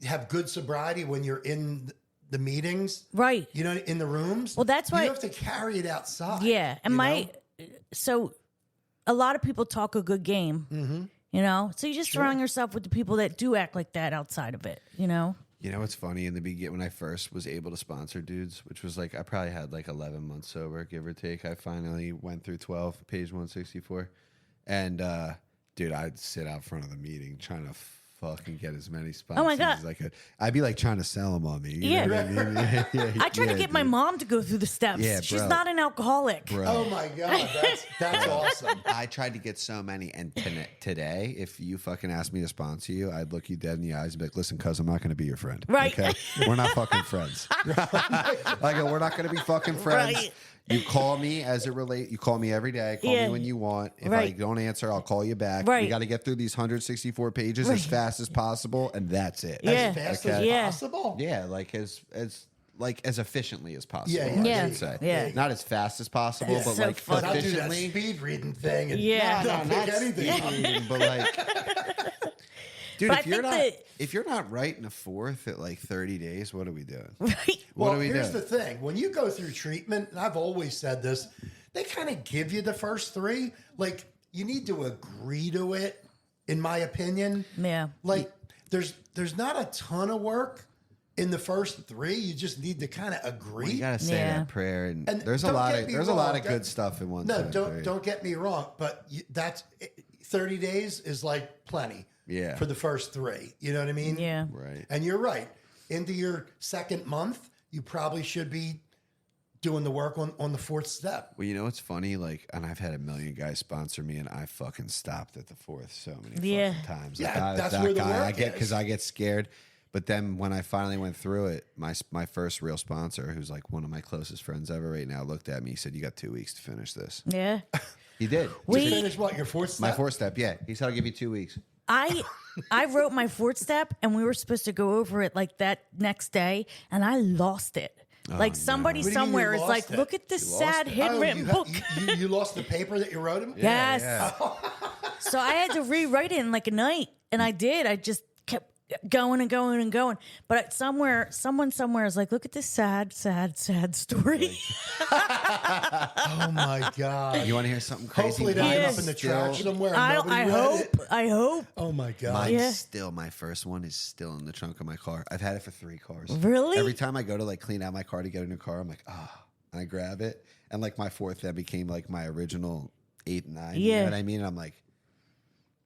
have good sobriety when you're in the meetings. Right. You know, in the rooms. Well, that's why- you have to carry it outside. Yeah, and you know? so a lot of people talk a good game, You know, so you just surround yourself with the people that do act like that outside of it. You know. You know what's funny? In the beginning, when I first was able to sponsor dudes, which was like I probably had like 11 months sober, give or take. I finally went through 12, page 164, and dude, I'd sit out front of the meeting trying to fucking get as many sponsors Oh my God. as I could. I'd be like trying to sell them on me. You Yeah. know what I mean? Yeah, I tried to get my mom to go through the steps. Yeah, She's bro. not an alcoholic. Bro. Oh my God, that's awesome. I tried to get so many, and today, if you fucking asked me to sponsor you, I'd look you dead in the eyes and be like, "Listen, cuz, I'm not going to be your friend. Right. Okay, we're not fucking friends. I go, we're not going to be fucking friends. Right. You call me as it relate. You call me every day. Call Yeah. me when you want. If I Right. don't answer, I'll call you back. Right. We got to get through these 164 pages as fast as possible, and that's it. Yeah. As fast as Yeah. possible. Yeah, like as efficiently as possible. Yeah, I yeah. should say. Yeah. not as fast as possible, Yeah. but So like fucking- I'll do that efficiently. speed reading thing. And Yeah. don't No, pick not anything. speed reading, but like, dude, But I if you're think not that- if you're not writing a fourth at like 30 days, what are we doing? Right. What Well, are we here's doing? the thing. When you go through treatment, and I've always said this, they kind of give you the first three. Like, you need to agree to it, in my opinion. Yeah. Like, there's not a ton of work in the first three. You just need to kind of agree. You gotta say Yeah. that prayer, and, And there's a don't lot get of me there's a lot wrong, of good stuff in one. No, sentence, right? don't get me wrong, but that's 30 days is like plenty. Yeah. For the first three, you know what I mean? Yeah. Right. And you're right. Into your second month, you probably should be doing the work on the fourth step. Well, you know what's funny? Like, and I've had a million guys sponsor me, and I fucking stopped at the fourth so many Yeah. fucking times. Yeah, Like, I was that's that where the guy. I work get is. because I get scared. But then when I finally went through it, my first real sponsor, who's like one of my closest friends ever right now, looked at me. He said, "You got 2 weeks to finish this." Yeah. He did. We- To finish what, your fourth step? My fourth step, yeah. He said, "I'll give you 2 weeks." I wrote my fourth step and we were supposed to go over it like that next day and I lost it. Like somebody What do you mean you somewhere is lost like, it? look at this lost sad it? handwritten book. You lost the paper that you wrote him? Yes. Yeah. So I had to rewrite it in like a night, and I did. I just kept going and going and going. But someone somewhere is like, look at this sad, sad, sad story. Oh my God. You want to hear something crazy? Hopefully that Yes. ends up in the trash somewhere. And I nobody read it. hope. Oh my God. Mine's Yeah. still my first one is still in the trunk of my car. I've had it for 3 cars. Really? Every time I go to like clean out my car to get a new car, I'm like, and I grab it. And like my fourth, that became like my original 8 and 9. You Yeah. know what I mean? And I'm like,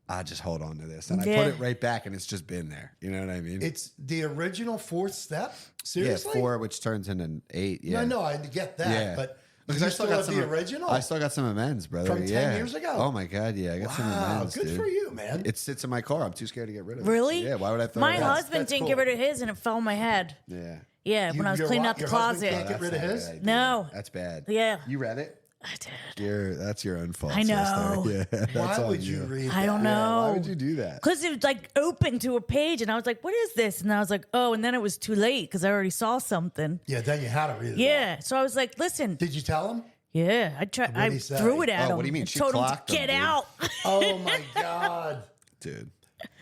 I just hold on to this. And I Yeah. put it right back and it's just been there. You know what I mean? It's the original fourth step? yeah, Seriously? 4, which turns into an 8. Yeah. No, I get that. Yeah. But Because you I still still got have some the original? I still got some amends, brother. From 10 yeah. years ago? Oh my God, yeah. I got some Wow, amends. good dude. for you, man. It sits in my car. I'm too scared to get rid of it. Really? Yeah, why would I throw My it out? husband That's didn't cool. get rid of his, and it fell on my head. Yeah. Yeah, when I was your cleaning wa- out the your husband closet. can't get rid of not a his? good idea. No. That's bad. Yeah. You read it? I did. That's your own fault. I know. Sister. Yeah, that's Why on would you read that? I don't know. Why would you do that? Because it was like open to a page, and I was like, "What is this?" And I was like, "Oh!" And then it was too late because I already saw something. Yeah, then you had to read it. Yeah, so I was like, "Listen, Did you tell him? yeah." I tried. I he say? threw it at Oh, him. what do you mean? and She told him to clocked him, get dude. out. Oh my God. Dude.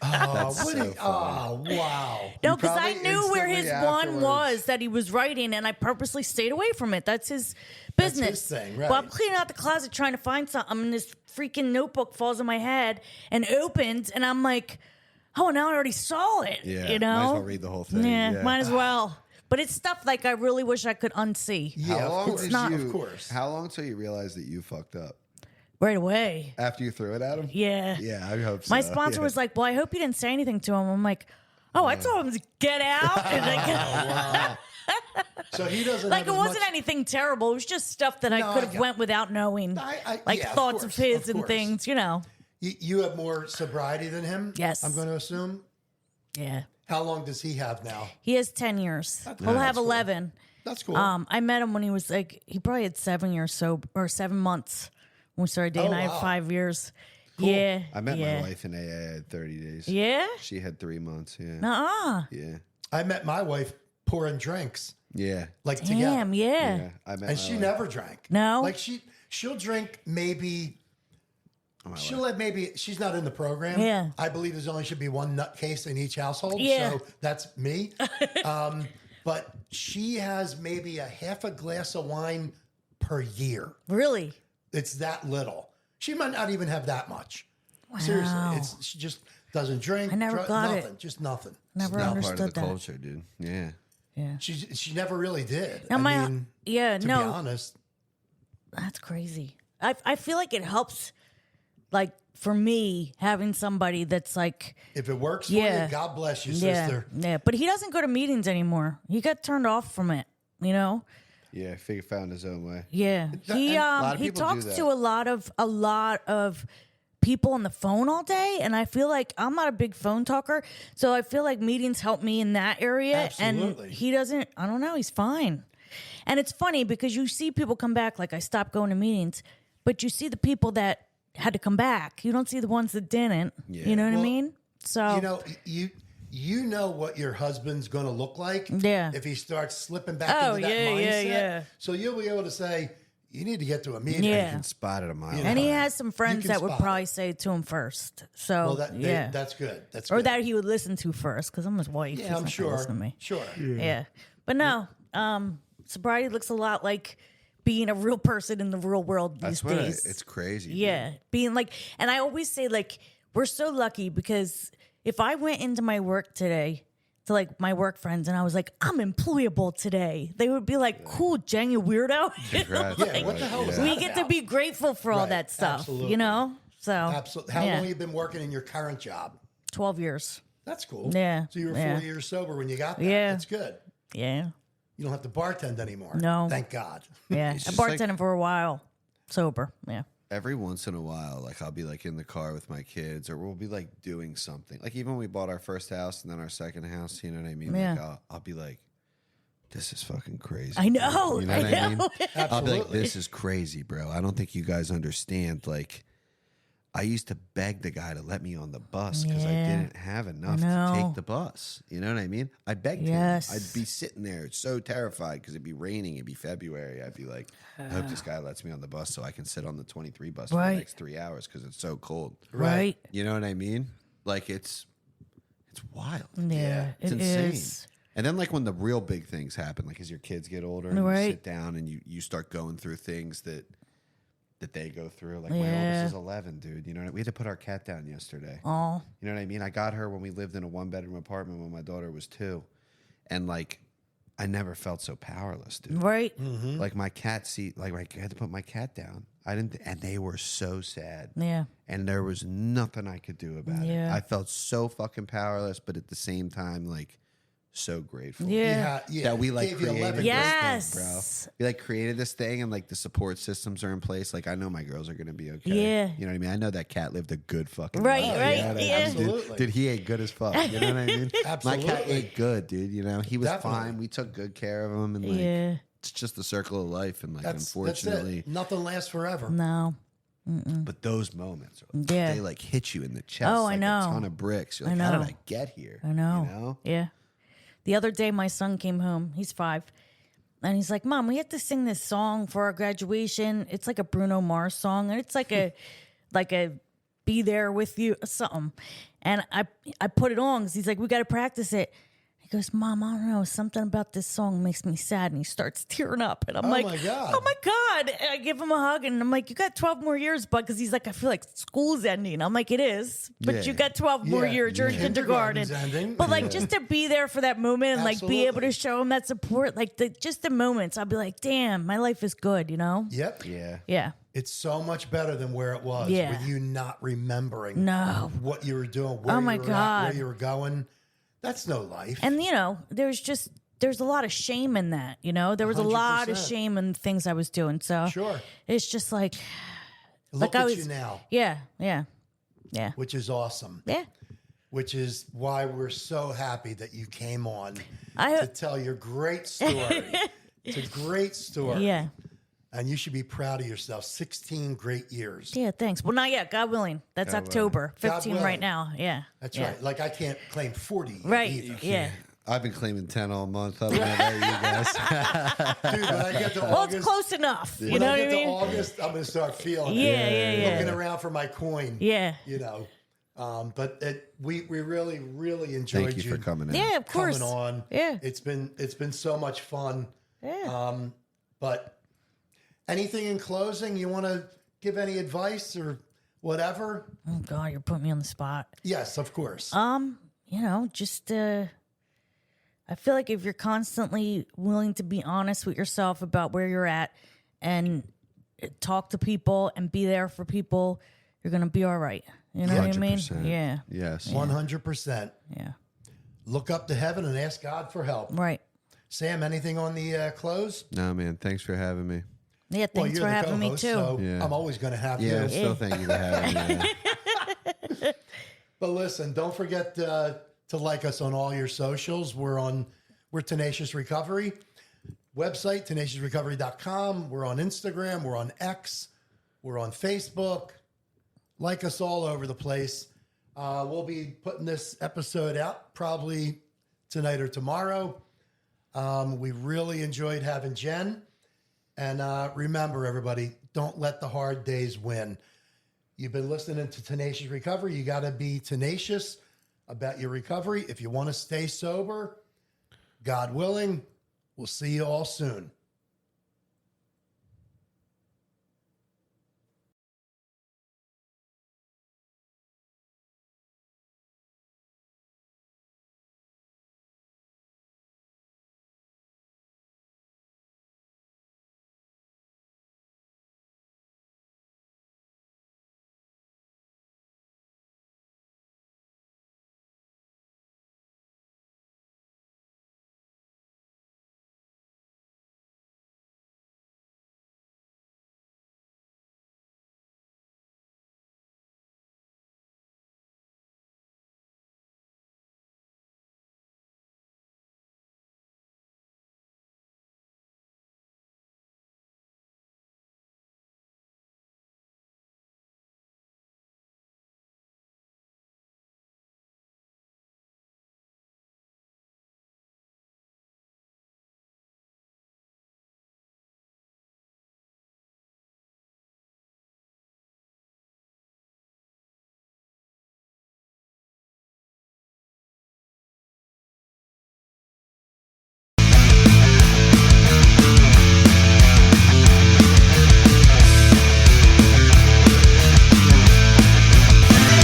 Oh, so what funny. wow. No, because I probably knew where his instantly one afterwards- was that he was writing, and I purposely stayed away from it. That's his business. his thing, right. Well, I'm cleaning out the closet trying to find something, and this freaking notebook falls in my head and opens, and I'm like, "Oh, now I already saw it." Yeah. You know, Might as well read the whole thing. Yeah, might as well. But it's stuff like I really wish I could unsee Yeah, How of long course. did not- you, Of course. How long till you realized that you fucked up? right away. After you threw it at him? Yeah. Yeah, I hope so. My sponsor Yeah. was like, "Well, I hope you didn't say anything to him." I'm like, "Oh, I told him to get out." And So he doesn't like have it as wasn't much, anything terrible. It was just stuff that I No, could I have got- went without knowing, like yeah, thoughts of his and course. things. You know. You have more sobriety than him? Yes. I'm going to assume. Yeah. How long does he have now? He has 10 years. He'll have that's cool. 11. That's cool. I met him when he was like, he probably had 7 years sober, or 7 months when we started dating. Oh, I had wow. 5 years. Yeah. I met yeah. my wife in AA at 30 days. Yeah? She had 3 months. Yeah. Uh-uh. Yeah. I met my wife pouring drinks, Yeah. like together. Damn, yeah. Yeah. I met And my she wife. never drank. No? Like she'll drink maybe. She'll have maybe. She's not in the program. Yeah. I believe there's only should be one nutcase in each household. Yeah. So that's me. But she has maybe a half a glass of wine per year. Really? It's that little. She might not even have that much. Seriously, she just doesn't drink. I never got nothing, it. Just nothing. Never Not understood part of the that. culture, dude. Yeah. Yeah. She never really did. Now I mean, to be no, honest, that's crazy. I feel like it helps, like for me, having somebody that's like, if it works for Yeah. you, God bless you, yeah, sister. yeah. But he doesn't go to meetings anymore. He got turned off from it. You know. Yeah, figure found his own way. Yeah, he lot of he people do talks that. to a lot of people on the phone all day, and I feel like I'm not a big phone talker, so I feel like meetings help me in that area. Absolutely. And he doesn't. I don't know. He's fine, and it's funny because you see people come back. Like I stopped going to meetings, but you see the people that had to come back. You don't see the ones that didn't. Yeah. You know what I Well, mean? So You know, you know what your husband's going to look like. Yeah. If he starts slipping back Oh, into that yeah, yeah, mindset. yeah. So you'll be able to say, you need to get to a meeting. Yeah. You can spot it a mile. and he away. has some friends can that would spot probably say it to him first. So Well, yeah. that's good. That's Or good. that he would listen to first, because I'm his wife. Yeah, He's I'm not gonna sure. listen to me. Sure. Yeah. But no, sobriety looks a lot like being a real person in the real world these That's what days. it's crazy. Yeah. Being like, and I always say, like, we're so lucky because if I went into my work today to like my work friends and I was like, I'm employable today, they would be like, cool, Jen, you weirdo. Congrats. Yeah, what the hell was that We get to about? be grateful for all Right, that stuff, absolutely. you know? So, Absolutely. How yeah. long have you been working in your current job? 12 years. That's cool. Yeah, So you were yeah. 4 years sober when you got that. Yeah. That's good. Yeah. You don't have to bartend anymore. No. Thank God. Yeah. It's I just like- bartended for a while, sober. Yeah. Every once in a while, like I'll be like in the car with my kids, or we'll be like doing something. Like even when we bought our first house and then our second house, you know what I mean? Yeah. Like I'll be like, this is fucking crazy. I know. You know I what I mean? know. I'll be like, Absolutely. this is crazy, bro. I don't think you guys understand. Like, I used to beg the guy to let me on the bus because I Yeah. didn't have enough I to know. take the bus. You know what I mean? I begged Yes. him. I'd be sitting there so terrified because it'd be raining. It'd be February. I'd be like, I hope this guy lets me on the bus so I can sit on the 23 bus for Right. the next 3 hours because it's so cold. Right. You know what I mean? Like, it's wild. Yeah. It's It insane. is. And then, like, when the real big things happen, like as your kids get older and you Right. sit down and you start going through things that they go through. Like, my Yeah. oldest is 11, dude. You know what I mean? We had to put our cat down yesterday. Oh, You know what I mean? I got her when we lived in a 1-bedroom apartment when my daughter was 2. And, like, I never felt so powerless, dude. right. Like, my cat seat, like, I had to put my cat down. And they were so sad. Yeah. And there was nothing I could do about it. Yeah. I felt so fucking powerless, but at the same time, like, so grateful. Yeah. That we like Gave you created 11 this Yes. thing, bro. We like created this thing, and like the support systems are in place. Like I know my girls are gonna be okay. Yeah. You know what I mean? I know that cat lived a good fucking Right, life. right, You know what I mean? yeah. Absolutely. Dude, he ate good as fuck. You know what I mean? My cat Absolutely. ate good, dude. You know, he was Definitely. fine. We took good care of him, and like Yeah. it's just the circle of life. And like That's unfortunately, it. Nothing lasts forever. No. but those moments, Yeah. they like hit you in the chest. Oh, I like know. a ton of bricks. You're I like, how know. did I get here? I know. You know? Yeah. The other day, my son came home. He's 5. And he's like, Mom, we have to sing this song for our graduation. It's like a Bruno Mars song. And it's like a be there with you, something. And I put it on because he's like, we got to practice it. He goes, Mom, I don't know. Something about this song makes me sad. And he starts tearing up. And I'm like, my God. oh my God. And I give him a hug. And I'm like, you got 12 more years, bud. Because he's like, I feel like school's ending. I'm like, it is. But Yeah. you got 12 more Yeah. years. You're in kindergarten. Kindergarten's ending. But like, just to be there for that moment and like be able Absolutely. to show him that support, like just the moments, I'll be like, damn, my life is good, you know? Yep. Yeah. Yeah. It's so much better than where it was Yeah. with you not remembering No. what you were doing, where Oh you my were at, God. where you were going. That's no life. And you know, there's a lot of shame in that, you know? There was a lot of 100%. shame in things I was doing. So Sure. it's just like Look I at was- you now, yeah, yeah. Yeah. which is awesome. Yeah. Which is why we're so happy that you came on I- to tell your great story. It's a great story. Yeah. And you should be proud of yourself. 16 great years. Yeah, thanks. Well, not yet. God willing. That's October. God 15 willing. right now. Yeah. That's Yeah. right. Like I can't claim 40 yet Right. either. Yeah. I've been claiming 10 all month. I don't know about you guys. Dude, when I get to Well, August, it's close enough. You when know I what I get to mean? August, I'm going to start feeling Yeah, it. yeah, yeah. Looking around for my coin. Yeah. You know. But we really, really enjoyed Thank you for coming in. Yeah, of course. coming on. Yeah. It's been so much fun. Yeah. But anything in closing, you want to give any advice or whatever. Oh God, you're putting me on the spot. Yes, of course. Just I feel like if you're constantly willing to be honest with yourself about where you're at and talk to people and be there for people, you're gonna be all right. You know what I mean? 100%. Yeah. Yes. 100%. Yeah. Look up to heaven and ask God for help. Right. Sam, anything on the close? No, man. Thanks for having me. Yeah, thanks you're for the having me co-host, too. So Yeah. I'm always going to have Yeah, you. still thank you for having me. But listen, don't forget to like us on all your socials. We're Tenacious Recovery. Website, tenaciousrecovery.com. We're on Instagram. We're on X. We're on Facebook. Like us all over the place. We'll be putting this episode out probably tonight or tomorrow. We really enjoyed having Jen. And remember, everybody, don't let the hard days win. You've been listening to Tenacious Recovery. You got to be tenacious about your recovery. If you want to stay sober, God willing, we'll see you all soon.